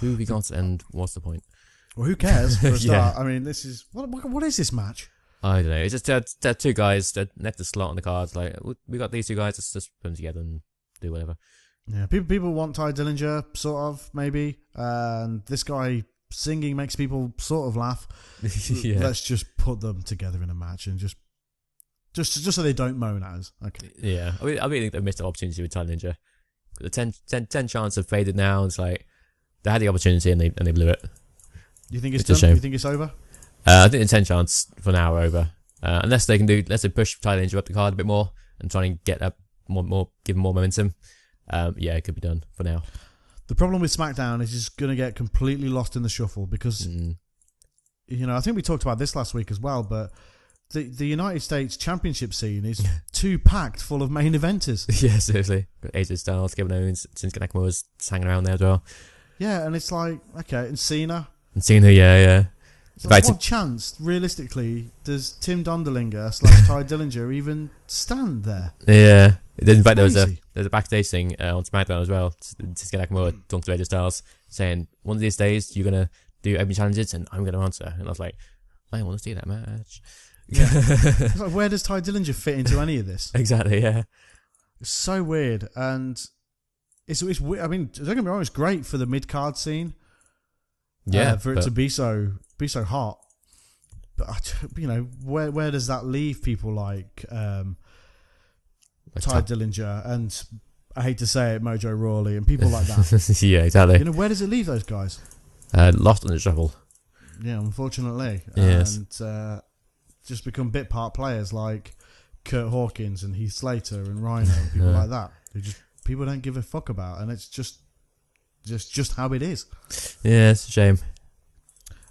Who have we got and what's the point? Well, who cares for a Yeah. start? I mean, this is... What is this match? I don't know. It's just there are two guys that left the slot on the cards. Like, we got these two guys, let's just put them together and do whatever. Yeah, people want Ty Dillinger, sort of, maybe. And this guy singing makes people sort of laugh. Yeah. Let's just put them together in a match and just so they don't moan at us. Okay. Yeah. I really think they missed the opportunity with Ty Dillinger. The 10 chance have faded now. It's like, they had the opportunity and they blew it. You think it's It's a done? shame. You think it's over? I think the 10 chance for now are over. Unless they push Ty Dillinger up the card a bit more and try and get that more, give him more momentum. Yeah, it could be done for now. The problem with SmackDown is it's going to get completely lost in the shuffle because, I think we talked about this last week as well, but the United States Championship scene is too packed full of main eventers. Yeah, seriously. Got AJ Styles, Kevin Owens, Shinsuke Nakamura's hanging around there as well. Yeah, and it's like, okay, and Cena. And Cena, yeah. Like, what chance, realistically, does Tim Donderlinger / Ty Dillinger even stand there? Yeah. In fact, there's Crazy. a backstage thing on SmackDown as well. Shinsuke Nakamura talking to AJ Styles, saying, one of these days, you're going to do open challenges and I'm going to answer. And I was like, I want to see that match. Yeah. It's like, where does Ty Dillinger fit into any of this? Exactly, yeah. It's so weird. And it's weird. I mean, don't get me wrong, it's great for the mid-card scene. Yeah. For it to be so hot. But, where does that leave people like Ty Dillinger and, I hate to say it, Mojo Rawley and people like that? Yeah, exactly. Where does it leave those guys? Lost on the shuffle. Yeah, unfortunately. Yes. And just become bit part players like Kurt Hawkins and Heath Slater and Rhino and people like that. Who just people don't give a fuck about, and it's just how it is. Yeah, it's a shame.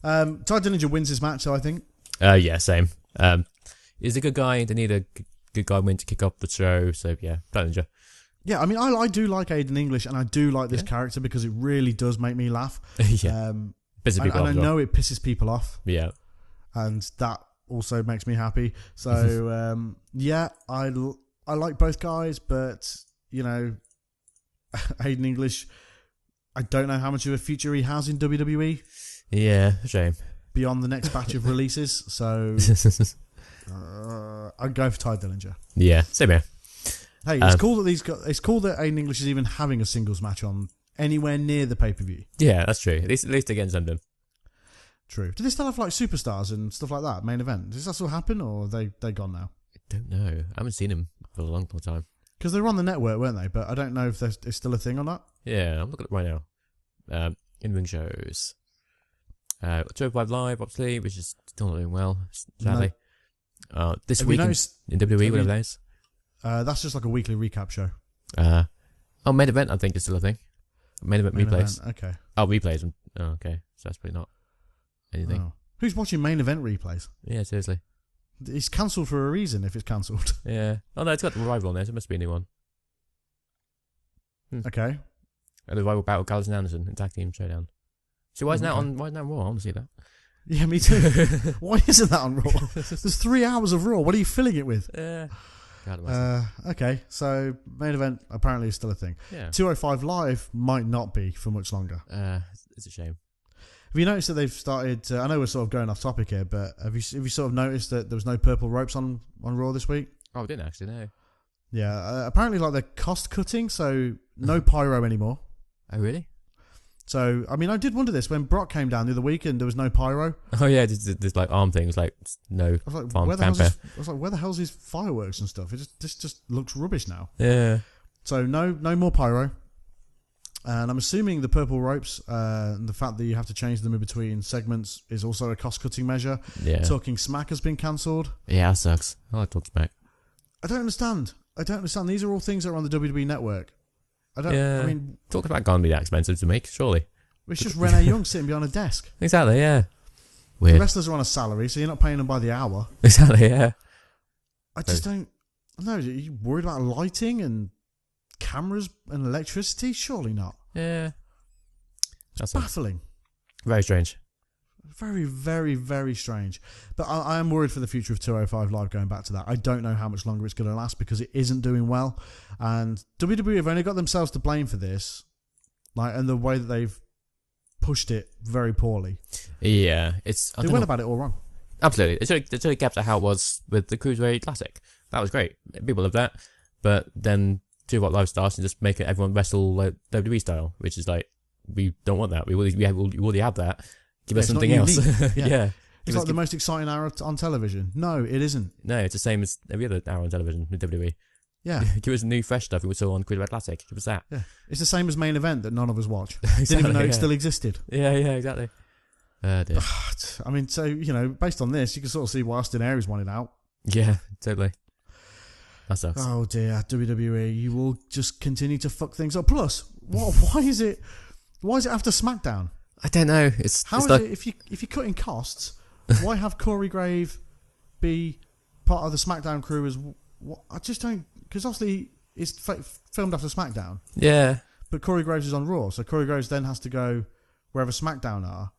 Ty Dillinger wins his match, though, I think. Yeah, same. He's a good guy. They need a good guy win to kick off the show. So yeah, Dillinger. Yeah, I mean, I do like Aiden English, and I do like this character because it really does make me laugh. Yeah. Pisses people off and I know it pisses people off. Yeah. And that also makes me happy. So, yeah, I like both guys, but, Aiden English, I don't know how much of a future he has in WWE. Yeah, a shame. Beyond the next batch of releases. So, I'd go for Ty Dillinger. Yeah, same here. Hey, it's cool that it's cool that Aiden English is even having a singles match on anywhere near the pay-per-view. Yeah, that's true. At least they're getting something. True. Do they still have like superstars and stuff like that, main event? Does that still happen, or are they gone now? I don't know. I haven't seen him for a long time. Because they were on the network, weren't they? But I don't know if it's still a thing or not. Yeah, I'm looking at it right now. In-ring shows. 205 Live, obviously, which is still not doing well, sadly. No. This have week in WWE, whatever that is. That's just like a weekly recap show. Main event, I think, is still a thing. Main event replays. Okay. Oh, replays. Oh, okay. So that's probably not anything. Oh. Who's watching main event replays? Yeah, seriously. It's cancelled for a reason if it's cancelled. Yeah. Oh, no, it's got the Revival on there, so it must be a new one. Okay. The Revival Battle Gallows and Anderson, Tag Team Showdown. So why isn't that on Raw? I want to see that. Yeah, me too. Why isn't that on Raw? There's 3 hours of Raw. What are you filling it with? Yeah. Okay, so main event apparently is still a thing. Yeah. 205 Live might not be for much longer. It's a shame. Have you noticed that they've started? I know we're sort of going off topic here, but have you sort of noticed that there was no purple ropes on Raw this week? Oh, I didn't actually know. Yeah, apparently like they're cost cutting, so no pyro anymore. Oh, really? So, I mean, I did wonder this when Brock came down the other week and there was no pyro. Oh yeah, there's like arm things, like no. I was like, where the hell's his fireworks and stuff? This just looks rubbish now. Yeah. So no more pyro. And I'm assuming the purple ropes and the fact that you have to change them in between segments is also a cost-cutting measure. Yeah. Talking Smack has been cancelled. Yeah, that sucks. I like Talking Smack. I don't understand. These are all things that are on the WWE network. I mean, Talking Smack can't be that expensive to make, surely. It's just Renee Young sitting behind a desk. Exactly, yeah. Weird. The wrestlers are on a salary, so you're not paying them by the hour. Exactly, yeah. I just don't know. Are you worried about lighting and cameras and electricity? Surely not. Yeah. It's baffling. Very strange. Very, very, very strange. But I am worried for the future of 205 Live going back to that. I don't know how much longer it's going to last because it isn't doing well. And WWE have only got themselves to blame for this. And the way that they've pushed it very poorly. Yeah. They went about it all wrong. Absolutely. They should have kept it how it was with the Cruiserweight Classic. That was great. People love that. But then 205 Live starts and just make it everyone wrestle like WWE style, which is like, we don't want that. We already have that. Give us something else. Yeah. It's like the most exciting hour on television. No, it isn't. No, it's the same as every other hour on television with WWE. Yeah. Give us new, fresh stuff we saw on Cruiserweight Classic. Give us that. Yeah. It's the same as Main Event that none of us watch. Exactly, Didn't even know it still existed. Yeah, exactly. Dear. I mean, so, based on this, you can sort of see why Austin Aries wanted out. Yeah, totally. That sucks. Oh dear, WWE, you will just continue to fuck things up. Plus, why is it after SmackDown? I don't know. How is it if you're cutting costs? Why have Corey Grave be part of the SmackDown crew as? I just don't, because obviously it's filmed after SmackDown. Yeah, but Corey Graves is on Raw, so Corey Graves then has to go wherever SmackDown are.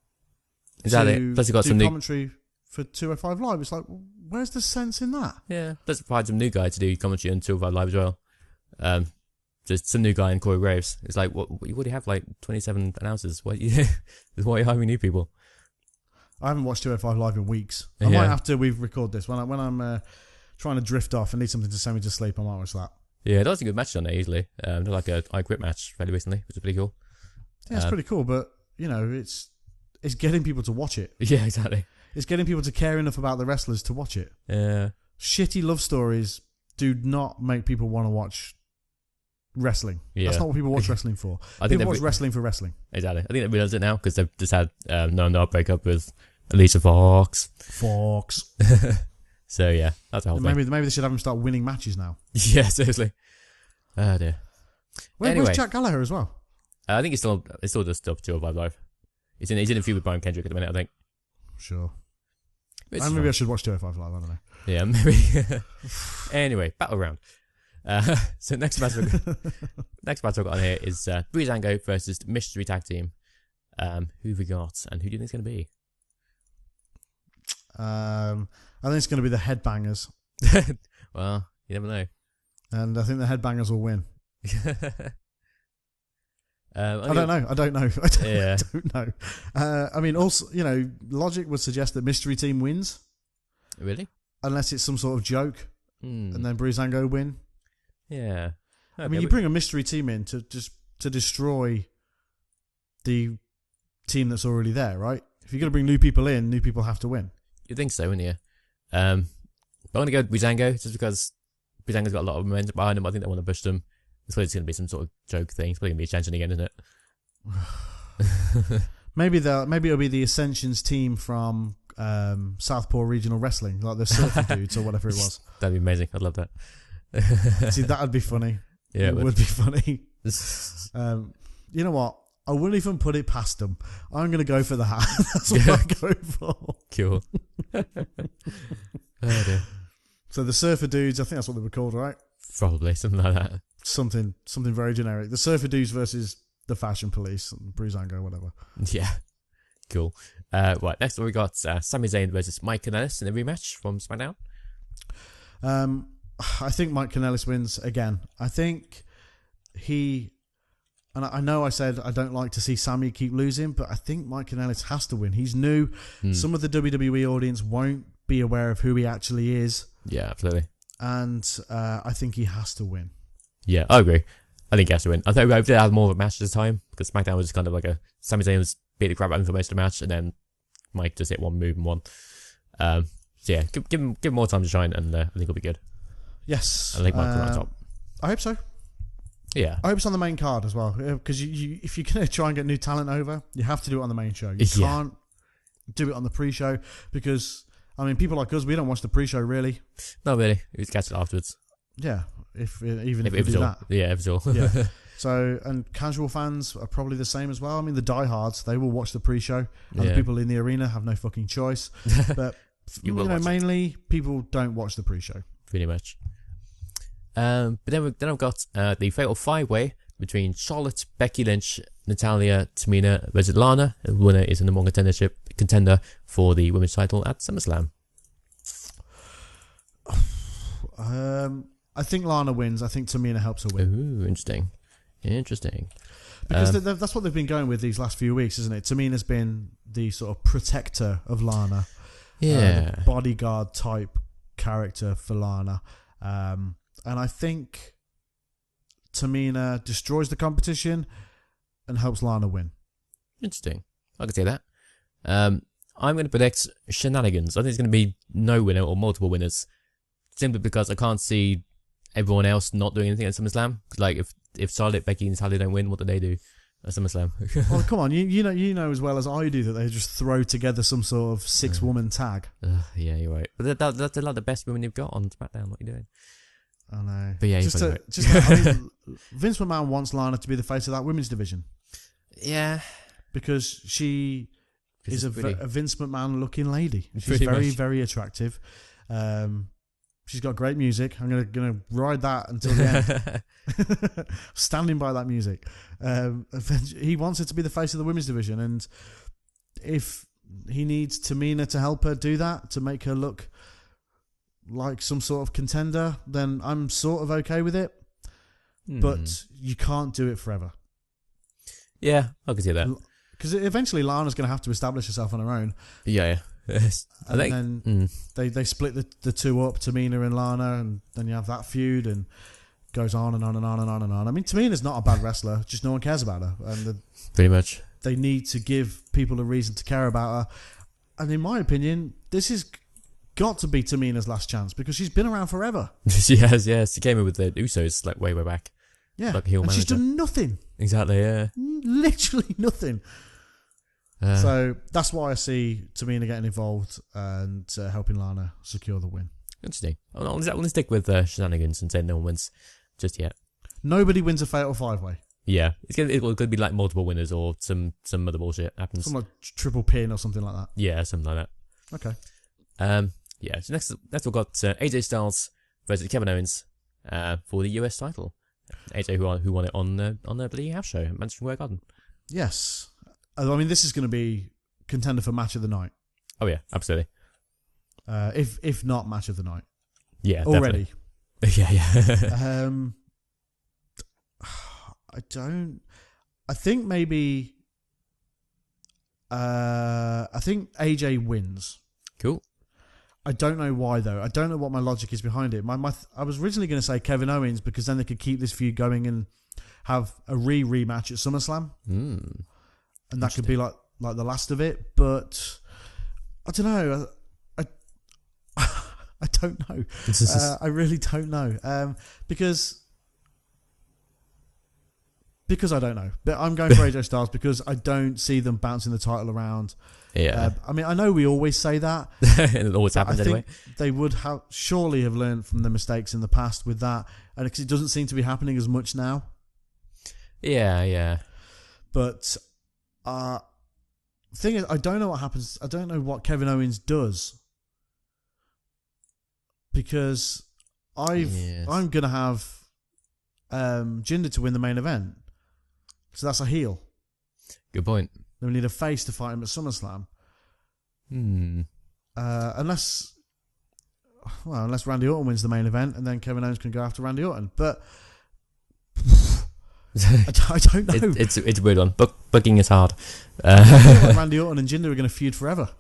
Exactly. Plus, you got some commentary for 205 Live. It's like, where's the sense in that? Yeah. Plus, provide some new guy to do commentary on 205 Live as well. Just some new guy in Corey Graves. It's like, what you already have like 27 announcers. Why are you hiring new people? I haven't watched 205 Live in weeks. I Yeah. might have to. We've recorded this when I'm trying to drift off and need something to send me to sleep. I might watch that. Yeah, there was a good match on there easily. There was like a I Quit match fairly recently, which is pretty cool. Yeah, it's pretty cool, but it's getting people to watch it. Yeah, exactly. It's getting people to care enough about the wrestlers to watch it. Yeah. Shitty love stories do not make people want to watch wrestling. Yeah. That's not what people watch wrestling for. People watch wrestling for wrestling. Exactly. I think they realised it now because they've just had no breakup with Alicia Fox. So yeah, that's the whole thing. Maybe they should have him start winning matches now. Yeah, seriously. Oh dear. Where's Jack Gallagher as well? I think it's still just up 205 Live. He's in a feud with Brian Kendrick at the minute, I think. Sure. Maybe I should watch 205 Live, I don't know. Yeah, maybe. Anyway, Battleground. So next match I've got on here is Breezango versus Mystery Tag Team. Who we got and who do you think it's going to be? I think it's going to be the Headbangers. Well, you never know. And I think the Headbangers will win. I don't know. I don't know. I mean, also, logic would suggest that Mystery Team wins. Really? Unless it's some sort of joke. And then Breezango win. Yeah. Okay, I mean, you bring a Mystery Team in to destroy the team that's already there, right? If you're going to bring new people in, new people have to win. You'd think so, wouldn't you? But I'm going to go with Breezango just because Breezango's got a lot of momentum behind him. I think they want to push them. It's going to be some sort of joke thing. It's probably going to be Ascension again, isn't it? Maybe it'll be the Ascensions team from Southpaw Regional Wrestling, like the Surfer Dudes or whatever it was. That'd be amazing. I'd love that. See, that'd be funny. Yeah, it would be funny. You know what? I wouldn't even put it past them. I'm going to go for that. That's what I'm going for. Cool. Oh dear. So the Surfer Dudes, I think that's what they were called, right? Probably, something like that. Something very generic. The Surfer Dudes versus the Fashion Police and Breezango, whatever. Yeah. Cool. Right, next we got Sami Zayn versus Mike Kanellis in a rematch from SmackDown. I think Mike Kanellis wins again. I think and I know I said I don't like to see Sami keep losing, but I think Mike Kanellis has to win. He's new. Some of the WWE audience won't be aware of who he actually is. Yeah, absolutely. And I think he has to win. Yeah, I agree. I think he has to win. I think we did have more of a match this time because SmackDown was just kind of like Sami Zayn was beating the crap out of him for most of the match, and then Mike just hit one move and won. So yeah, give him more time to shine, and I think he'll be good. Yes. I think Mike will on top. I hope so. Yeah. I hope it's on the main card as well, because if you're going to try and get new talent over, you have to do it on the main show. You can't do it on the pre-show because, I mean, people like us, we don't watch the pre-show really. Not really. We just catch it afterwards. Yeah, if we do that. Yeah, if it's all. Yeah. So, and casual fans are probably the same as well. I mean, the diehards, they will watch the pre-show, and the people in the arena have no fucking choice. But mainly people don't watch the pre-show. Pretty much. But then I've got the Fatal 5-Way between Charlotte, Becky Lynch, Natalya, Tamina versus Lana. The winner is a number one contender for the women's title at SummerSlam. I think Lana wins. I think Tamina helps her win. Ooh, interesting. Because that's what they've been going with these last few weeks, isn't it? Tamina's been the sort of protector of Lana. Yeah. The bodyguard type character for Lana. And I think Tamina destroys the competition and helps Lana win. Interesting. I can see that. I'm going to predict shenanigans. I think it's going to be no winner or multiple winners. Simply because I can't see everyone else not doing anything at SummerSlam. Like, if Charlotte, Becky, and Natalya don't win, what do they do at SummerSlam? Well, come on, you know as well as I do that they just throw together some sort of 6-woman tag. Yeah, you're right. But that's like the best women you've got on SmackDown. What are you doing? I know. But yeah, I mean, Vince McMahon wants Lana to be the face of that women's division. Yeah. Because she is a Vince McMahon looking lady. She's Pretty very, much. very attractive. She's got great music. I'm gonna ride that until the end. Standing by that music. He wants her to be the face of the women's division, and if he needs Tamina to help her do that, to make her look like some sort of contender, then I'm sort of okay with it. But you can't do it forever. Yeah, I can see that. Because eventually Lana's going to have to establish herself on her own. Yeah. Then they split the two up, Tamina and Lana, and then you have that feud, and goes on and on and on and on and on. I mean, Tamina's not a bad wrestler, just no one cares about her. And pretty much. They need to give people a reason to care about her. And in my opinion, this has got to be Tamina's last chance, because she's been around forever. She has, yeah. She came in with the Usos like way back. Yeah, like heel and manager. she's done nothing. Exactly, yeah. Literally nothing. So that's why I see Tamina getting involved and helping Lana secure the win. Interesting. Let's stick with shenanigans and say no one wins just yet. Nobody wins a Fatal 5-Way. Yeah, it could be like multiple winners or some other bullshit happens. Some like triple pin or something like that. Yeah, something like that. Okay. Yeah. So next we've got AJ Styles versus Kevin Owens for the US title. AJ who won it on the Bloody House show at Madison Square Garden. Yes. I mean, this is going to be contender for match of the night. Oh yeah, absolutely. If not match of the night. Yeah, already. Yeah. I think maybe. I think AJ wins. Cool. I don't know why though. I don't know what my logic is behind it. I was originally going to say Kevin Owens, because then they could keep this feud going and have a rematch at SummerSlam. And that could be like the last of it, but I don't know. I don't know. I really don't know. Because I don't know. But I'm going for AJ Styles because I don't see them bouncing the title around. Yeah. I mean, I know we always say that. And it always happens anyway. They would surely have learned from the mistakes in the past with that, and because it doesn't seem to be happening as much now. Yeah. But thing is, I don't know what happens. I don't know what Kevin Owens does, because I'm gonna have Jinder to win the main event, so that's a heel. Good point. Then we need a face to fight him at SummerSlam. Unless Randy Orton wins the main event, and then Kevin Owens can go after Randy Orton. But I don't know. It's a weird one. Booking is hard. I feel like Randy Orton and Jinder are going to feud forever.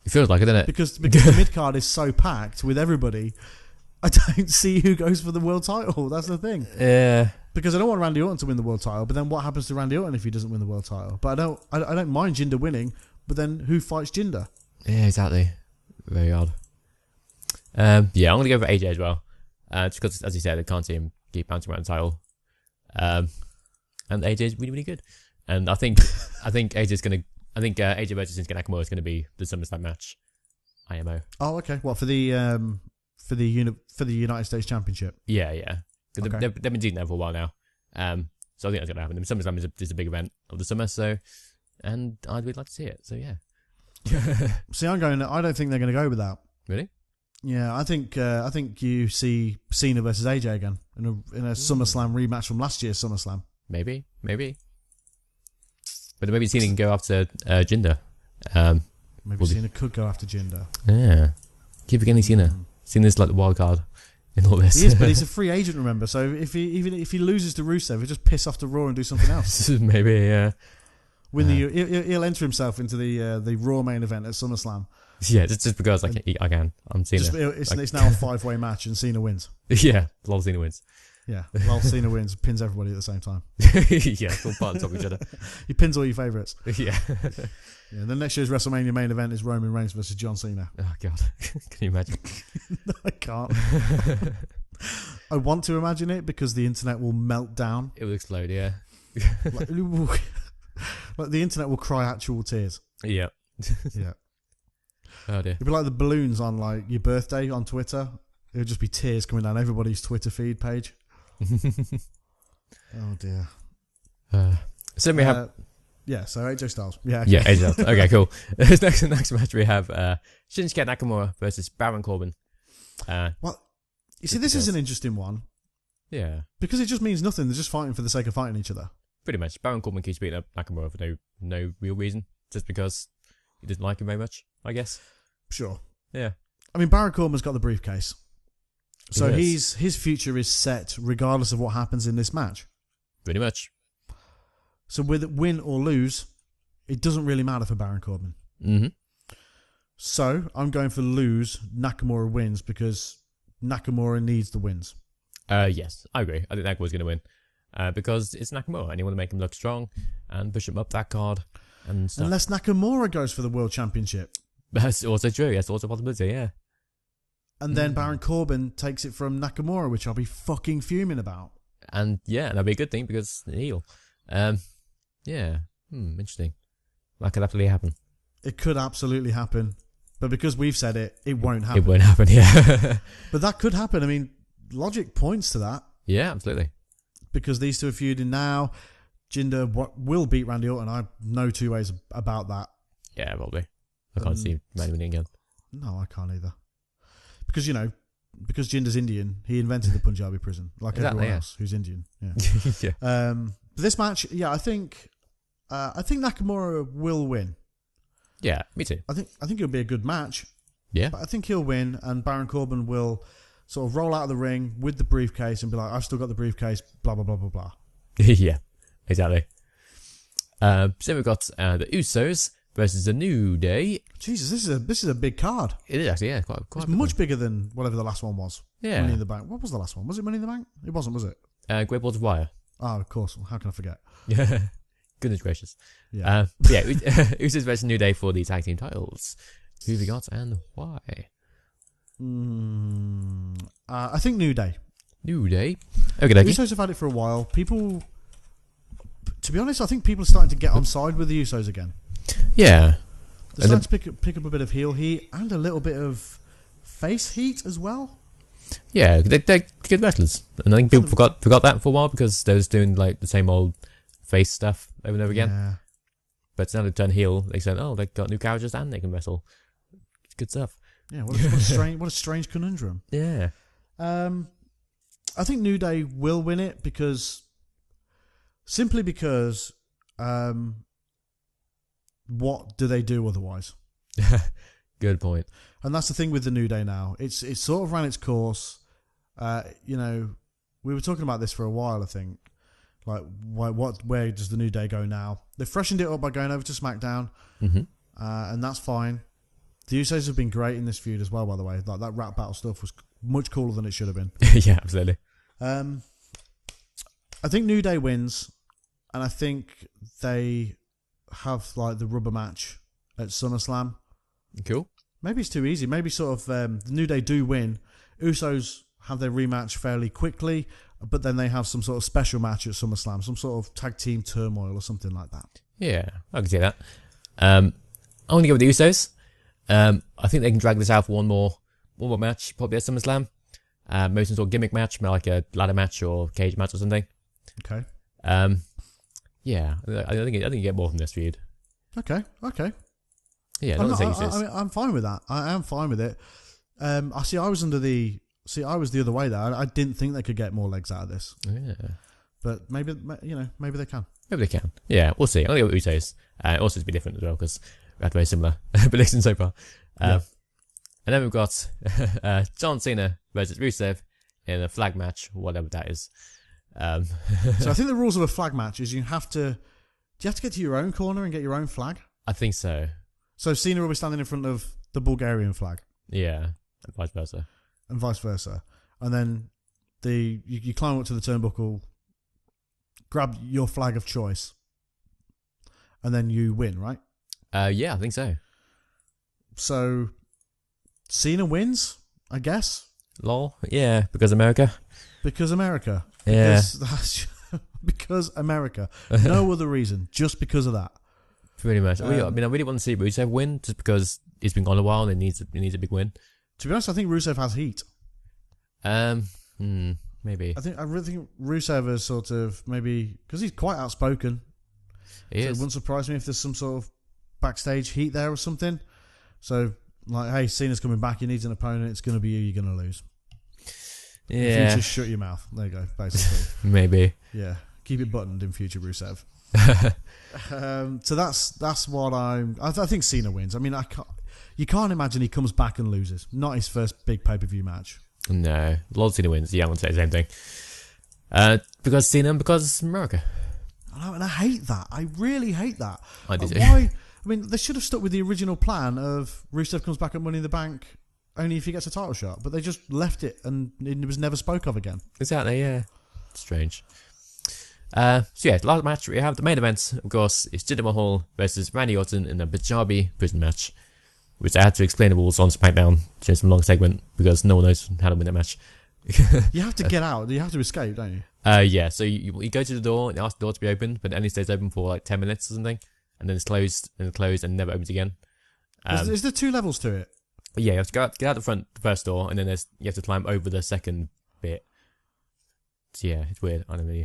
It feels like it, doesn't it? Because the mid card is so packed with everybody. I don't see who goes for the world title. That's the thing. Yeah. Because I don't want Randy Orton to win the world title, but then what happens to Randy Orton if he doesn't win the world title? But I don't mind Jinder winning, but then who fights Jinder? Yeah, exactly. Very odd. Yeah, I'm going to go for AJ as well. Just because, as you said, I can't see him keep bouncing around the title. And AJ is really, really good. And I think AJ versus Shinsuke Nakamura is going to be the SummerSlam match. IMO. Oh, okay. What for the United States Championship? Yeah. Okay. They've been doing that for a while now. So I think that's going to happen. SummerSlam is a big event of the summer, and I'd really like to see it. So yeah. See, I don't think they're going to go with that. Really? Yeah, I think you see Cena versus AJ again in a SummerSlam rematch from last year's SummerSlam. Maybe. But maybe Cena can go after Jinder. Maybe Cena could go after Jinder. Yeah. Keep forgetting Cena. Cena's like the wild card in all this. He is, but he's a free agent, remember? So if he loses to Rusev, he'll just piss off to Raw and do something else. Maybe, yeah. He'll enter himself into the Raw main event at SummerSlam. Yeah, just because I can. I'm Cena. It's now a 5-way match and Cena wins. Yeah, lol, Cena wins. Yeah, lol, Cena wins, pins everybody at the same time. Yeah, it's all part on top of each other. He pins all your favourites. Yeah. Yeah. The next year's WrestleMania main event is Roman Reigns versus John Cena. Oh god, can you imagine? No, I can't. I want to imagine it because the internet will melt down. It will explode. Yeah. Like the internet will cry actual tears. Yeah. Yeah. Oh dear. It'd be like the balloons on like your birthday on Twitter. It would just be tears coming down everybody's Twitter feed page. Oh dear. So we have. Yeah, so AJ Styles. Yeah, okay. Yeah, AJ Styles. Okay, cool. next match we have Shinsuke Nakamura versus Baron Corbin. Well, you see, this is an interesting one. Yeah. Because it just means nothing. They're just fighting for the sake of fighting each other. Pretty much. Baron Corbin keeps beating up Nakamura for no real reason, just because he didn't like him very much, I guess. Sure. Yeah. I mean, Baron Corbin's got the briefcase. So his future is set regardless of what happens in this match. Pretty much. So with win or lose, it doesn't really matter for Baron Corbin. Mm-hmm. So I'm going for lose. Nakamura wins because Nakamura needs the wins. Yes, I agree. I think Nakamura's going to win because it's Nakamura and you want to make him look strong and push him up that card and stuff. Unless Nakamura goes for the World Championship. That's also true. That's also a possibility, yeah. And then Baron Corbin takes it from Nakamura, which I'll be fucking fuming about. And yeah, that'd be a good thing because heel. Yeah. Interesting. That could absolutely happen. It could absolutely happen. But because we've said it, it won't happen. It won't happen, yeah. But that could happen. I mean, logic points to that. Yeah, absolutely. Because these two are feuding now. Jinder will beat Randy Orton. I have no two ways about that. Yeah, probably. I can't see Randy winning again. No, I can't either. Because, because Jinder's Indian, he invented the Punjabi prison, like everyone else who's Indian. Yeah. Yeah. This match, yeah, I think Nakamura will win. Yeah, me too. I think it'll be a good match. Yeah. But I think he'll win, and Baron Corbin will sort of roll out of the ring with the briefcase and be like, "I've still got the briefcase." Blah blah blah blah blah. Yeah, exactly. So we've got the Usos versus the New Day. Jesus, this is a big card. It is actually, yeah, quite. It's much bigger than whatever the last one was. Yeah. Money in the Bank. What was the last one? Was it Money in the Bank? It wasn't, was it? Great Balls of Wire. Oh, of course. How can I forget? Yeah. Goodness gracious. Yeah. Yeah, Usos versus New Day for the tag team titles. Who have we got and why? I think New Day. New Day. Okay, the Usos have had it for a while. People, to be honest, I think people are starting to get on side with the Usos again. Yeah. They're starting to pick up a bit of heel heat and a little bit of face heat as well. Yeah, they're good wrestlers. And I think people forgot that for a while because they was doing like the same old face stuff over and over again. Yeah. But now they've turned heel, they said, oh, they've got new characters and they can wrestle. It's good stuff. Yeah, what a strange conundrum. Yeah. I think New Day will win it simply because what do they do otherwise? Good point. And that's the thing with the New Day now. It's sort of ran its course. We were talking about this for a while, I think. Like, where does the New Day go now? They freshened it up by going over to SmackDown, and that's fine. The Usos have been great in this feud as well, by the way. Like, that rap battle stuff was much cooler than it should have been. Yeah, absolutely. I think New Day wins, and I think they have like the rubber match at SummerSlam. Cool. Maybe it's too easy. Maybe sort of the New Day do win. Usos have their rematch fairly quickly, but then they have some sort of special match at SummerSlam, some sort of tag team turmoil or something like that. Yeah, I can see that. I'm going to go with the Usos. I think they can drag this out for one more match, probably at SummerSlam. Maybe some sort of gimmick match, like a ladder match or cage match or something. Okay. Yeah, I think you get more from this feud. Okay. Yeah, I'm fine with that. I am fine with it. I was the other way there. I didn't think they could get more legs out of this. Yeah. But maybe they can. Maybe they can. Yeah, we'll see. I'll go with Usos. Also to be different as well, because we had very similar predictions so far. And then we've got John Cena versus Rusev in a flag match, whatever that is. So I think the rules of a flag match is you have to get to your own corner and get your own flag? I think so. So Cena will be standing in front of the Bulgarian flag. Yeah, and vice versa. And then you climb up to the turnbuckle, grab your flag of choice, and then you win, right? Yeah, I think so. So Cena wins, I guess. Lol. Yeah, because America. Because America. Yeah. Because America. No other reason. Just because of that. Pretty much. I really want to see Rusev win just because he's been gone a while and he needs a big win. To be honest, I think Rusev has heat. Maybe. I really think Rusev is sort of maybe because he's quite outspoken. He is. It wouldn't surprise me if there's some sort of backstage heat there or something. So, like, hey, Cena's coming back. He needs an opponent. It's going to be you. You're going to lose. Yeah. In future, shut your mouth. There you go, basically. Maybe. Yeah. Keep it buttoned in future, Rusev. So that's what I think Cena wins. I mean, you can't imagine he comes back and loses. Not his first big pay-per-view match. No. Lord Cena wins. Yeah, I'm going to say the same thing. Because Cena and because America. I know, and I hate that. I really hate that. I do too. Why? I mean, they should have stuck with the original plan of Rusev comes back at Money in the Bank only if he gets a title shot, but they just left it and it was never spoke of again. Exactly, yeah. Strange. So yeah, last match we have the main event, of course, is Jinder Mahal versus Randy Orton in a Punjabi prison match, which I had to explain the rules on SmackDown during some long segment because no one knows how to win that match. You have to get out. You have to escape, don't you? Yeah, so you go to the door and ask the door to be opened, but it only stays open for like 10 minutes or something, and then it's closed and never opens again. Is there 2 levels to it? Yeah, you have to get out the front, the first door, and then you have to climb over the second bit. So yeah, it's weird. I don't know.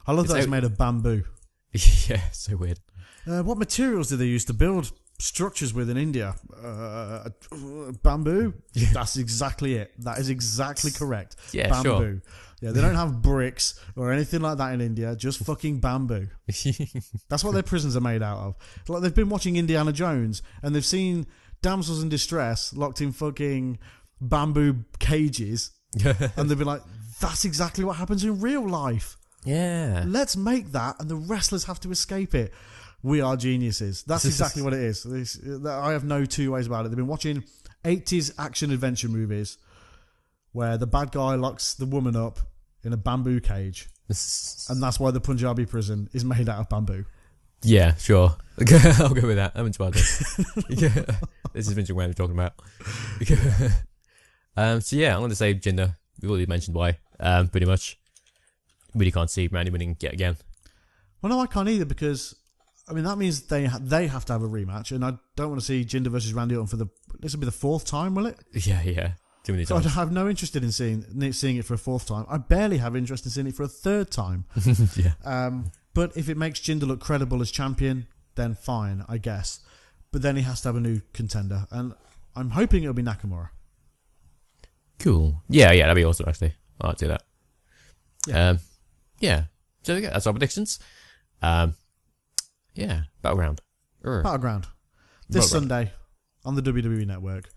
I love that it's made of bamboo. Yeah, so weird. What materials do they use to build structures with in India? Bamboo? That's exactly it. That is exactly correct. Yeah, bamboo. sure. Yeah, they don't have bricks or anything like that in India, just fucking bamboo. That's what their prisons are made out of. Like they've been watching Indiana Jones and they've seen damsels in distress locked in fucking bamboo cages and they've been like, that's exactly what happens in real life. Yeah. Let's make that and the wrestlers have to escape it. We are geniuses. That's exactly what it is. I have no 2 ways about it. They've been watching 80s action adventure movies where the bad guy locks the woman up in a bamboo cage and that's why the Punjabi prison is made out of bamboo. Yeah, sure. I'll go with that. I'm into it. This is Vince McMahon we're talking about. So yeah, I'm going to say Jinder. We've already mentioned why. Pretty much. Really can't see Randy winning yet again. Well, no, I can't either because, I mean, that means they have to have a rematch, and I don't want to see Jinder versus Randy Orton this will be the 4th time, will it? Yeah. Too many times. So I have no interest in seeing it for a 4th time. I barely have interest in seeing it for a 3rd time. Yeah. But if it makes Jinder look credible as champion, then fine, I guess. But then he has to have a new contender, and I'm hoping it'll be Nakamura. Cool. Yeah, that'd be awesome, actually. I'll do that. Yeah. Yeah. So yeah, that's our predictions. Yeah, Battleground. Battleground. This Sunday on the WWE Network.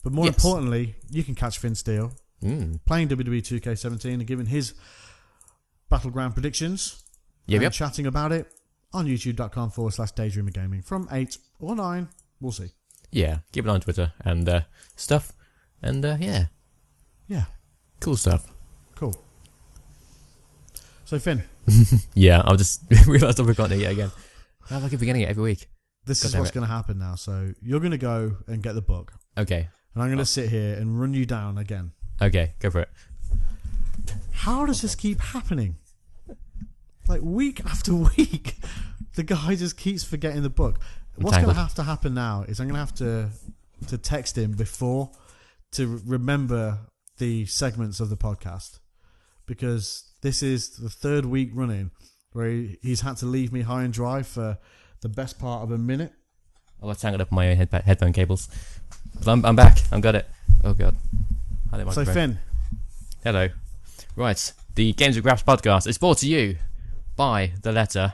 But more importantly, you can catch Finn Steele playing WWE 2K17 and giving his Battleground predictions and chatting about it on youtube.com/Daydreamer Gaming from 8 or 9. We'll see. Yeah, keep an eye on Twitter and stuff. And yeah. Cool stuff. Cool. So Finn. Yeah, I'll just realised I've forgotten it yet again. I keep forgetting it every week. This is what's going to happen now. So you're going to go and get the book. Okay. And I'm going to sit here and run you down again. Okay, go for it. How does this keep happening? Like week after week, the guy just keeps forgetting the book. What's going to have to happen now is I'm going to have to text him before to remember the segments of the podcast, because this is the third week running where he's had to leave me high and dry for the best part of a minute. I'll tangle up my headphone cables. But I'm back. I've got it. Oh god. So Finn. Hello. Right. The Games of Graps podcast is brought to you by the letter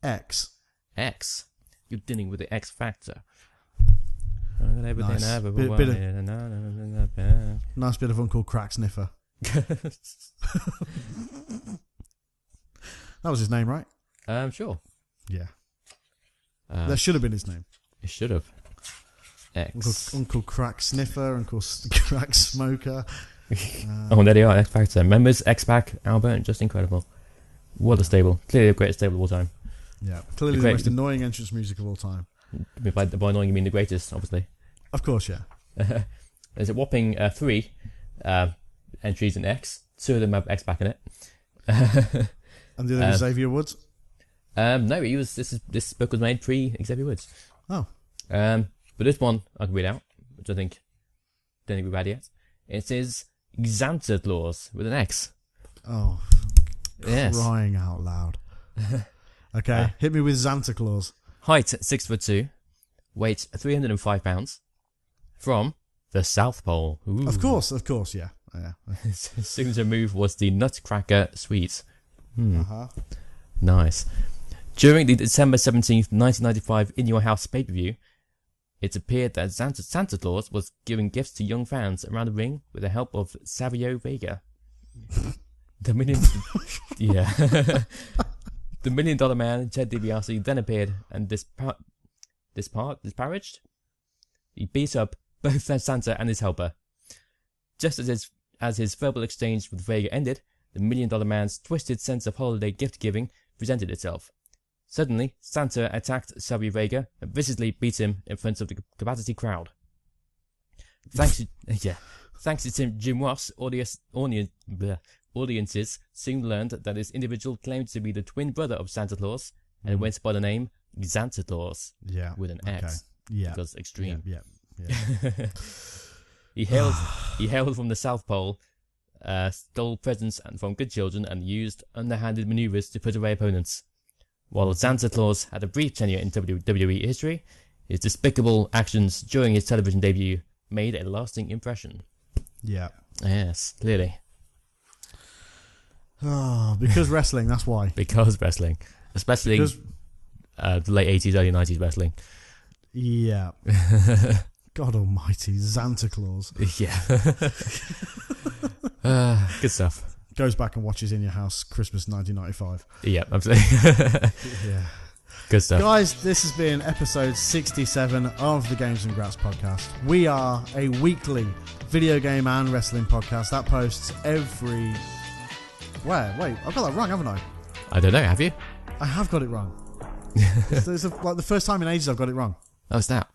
X. X. You're dealing with the X factor. Nice. Nice bit of Uncle Crack Sniffer. That was his name, right? Sure. Yeah. That should have been his name. It should have. X. Uncle Crack Sniffer, Uncle Crack Smoker. Oh, there they are, X Factor. Members, X-Pac, Albert, just incredible. What a stable. Clearly the greatest stable of all time. Yeah, clearly the most annoying entrance music of all time. By annoying you mean the greatest, obviously. Of course, yeah. There's a whopping 3 entries in X. 2 of them have X-Pac in it. And the other is Xavier Woods? No, this book was made pre-Xavier Woods. Oh. But this one I can read out, which I don't think we've had yet. It says Xanta Claus with an X. Oh, yes. Crying out loud. Okay, hit me with Xanta Claus. Height 6'2", weight 305 pounds, from the South Pole. Ooh. Of course, yeah. His signature move was the Nutcracker Sweet. Nice. During the December 17th, 1995 In Your House pay-per-view, it appeared that Santa Claus was giving gifts to young fans around the ring with the help of Savio Vega. The $1 million man, Ted DiBiase, then appeared and disparaged. He beat up both Santa and his helper. Just as his verbal exchange with Vega ended, the $1 million man's twisted sense of holiday gift-giving presented itself. Suddenly, Santa attacked Savio Vega and viciously beat him in front of the capacity crowd. Thanks to Jim Ross, audiences soon learned that this individual claimed to be the twin brother of Santa Claus and went by the name Xanta Claus with an X. Yeah. Because extreme. Yeah. He hailed from the South Pole, stole presents from good children, and used underhanded maneuvers to put away opponents. While Santa Claus had a brief tenure in WWE history, his despicable actions during his television debut made a lasting impression. Yeah. Yes, clearly. Oh, because wrestling, that's why. Because wrestling. Especially the late 80s, early 90s wrestling. Yeah. God almighty, Santa Claus. Yeah. Good stuff. Goes back and watches In Your House Christmas 1995. Yeah, absolutely. Yeah. Good stuff. Guys, this has been episode 67 of the Games and Graps podcast. We are a weekly video game and wrestling podcast that posts every... Where? Wait, I've got that wrong, haven't I? I don't know, have you? I have got it wrong. It's like the first time in ages I've got it wrong. Oh, snap.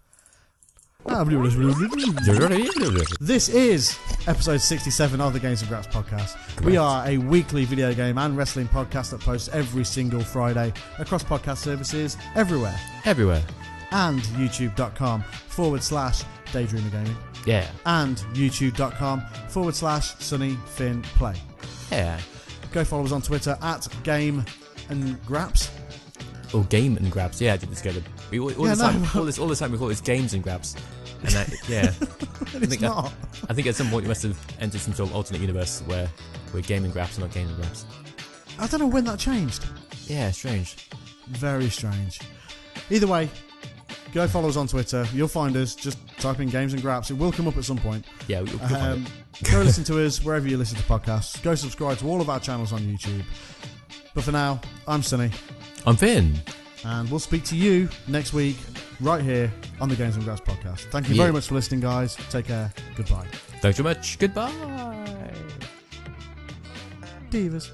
This is episode 67 of the Games and Graps podcast. Correct. We are a weekly video game and wrestling podcast that posts every single Friday across podcast services everywhere. And youtube.com/Daydreamer Gaming. Yeah. And youtube.com/SunnyFinnPlay. Yeah. Go follow us on Twitter at Game and Graps. Or Game and Graps. Yeah, I did this together. All the time we call it Games and Graps. And that, yeah. I think at some point you must have entered some sort of alternate universe where we're Game and Graps and not Games and Graps. I don't know when that changed. Yeah, strange. Very strange. Either way, go follow us on Twitter. You'll find us. Just type in Games and Graps. It will come up at some point. Yeah, we'll find it. Go listen to us wherever you listen to podcasts. Go subscribe to all of our channels on YouTube. But for now, I'm Sunny. I'm Finn. And we'll speak to you next week, right here on the Games and Graps podcast. Thank you very much for listening, guys. Take care. Goodbye. Thanks so much. Goodbye. Divas.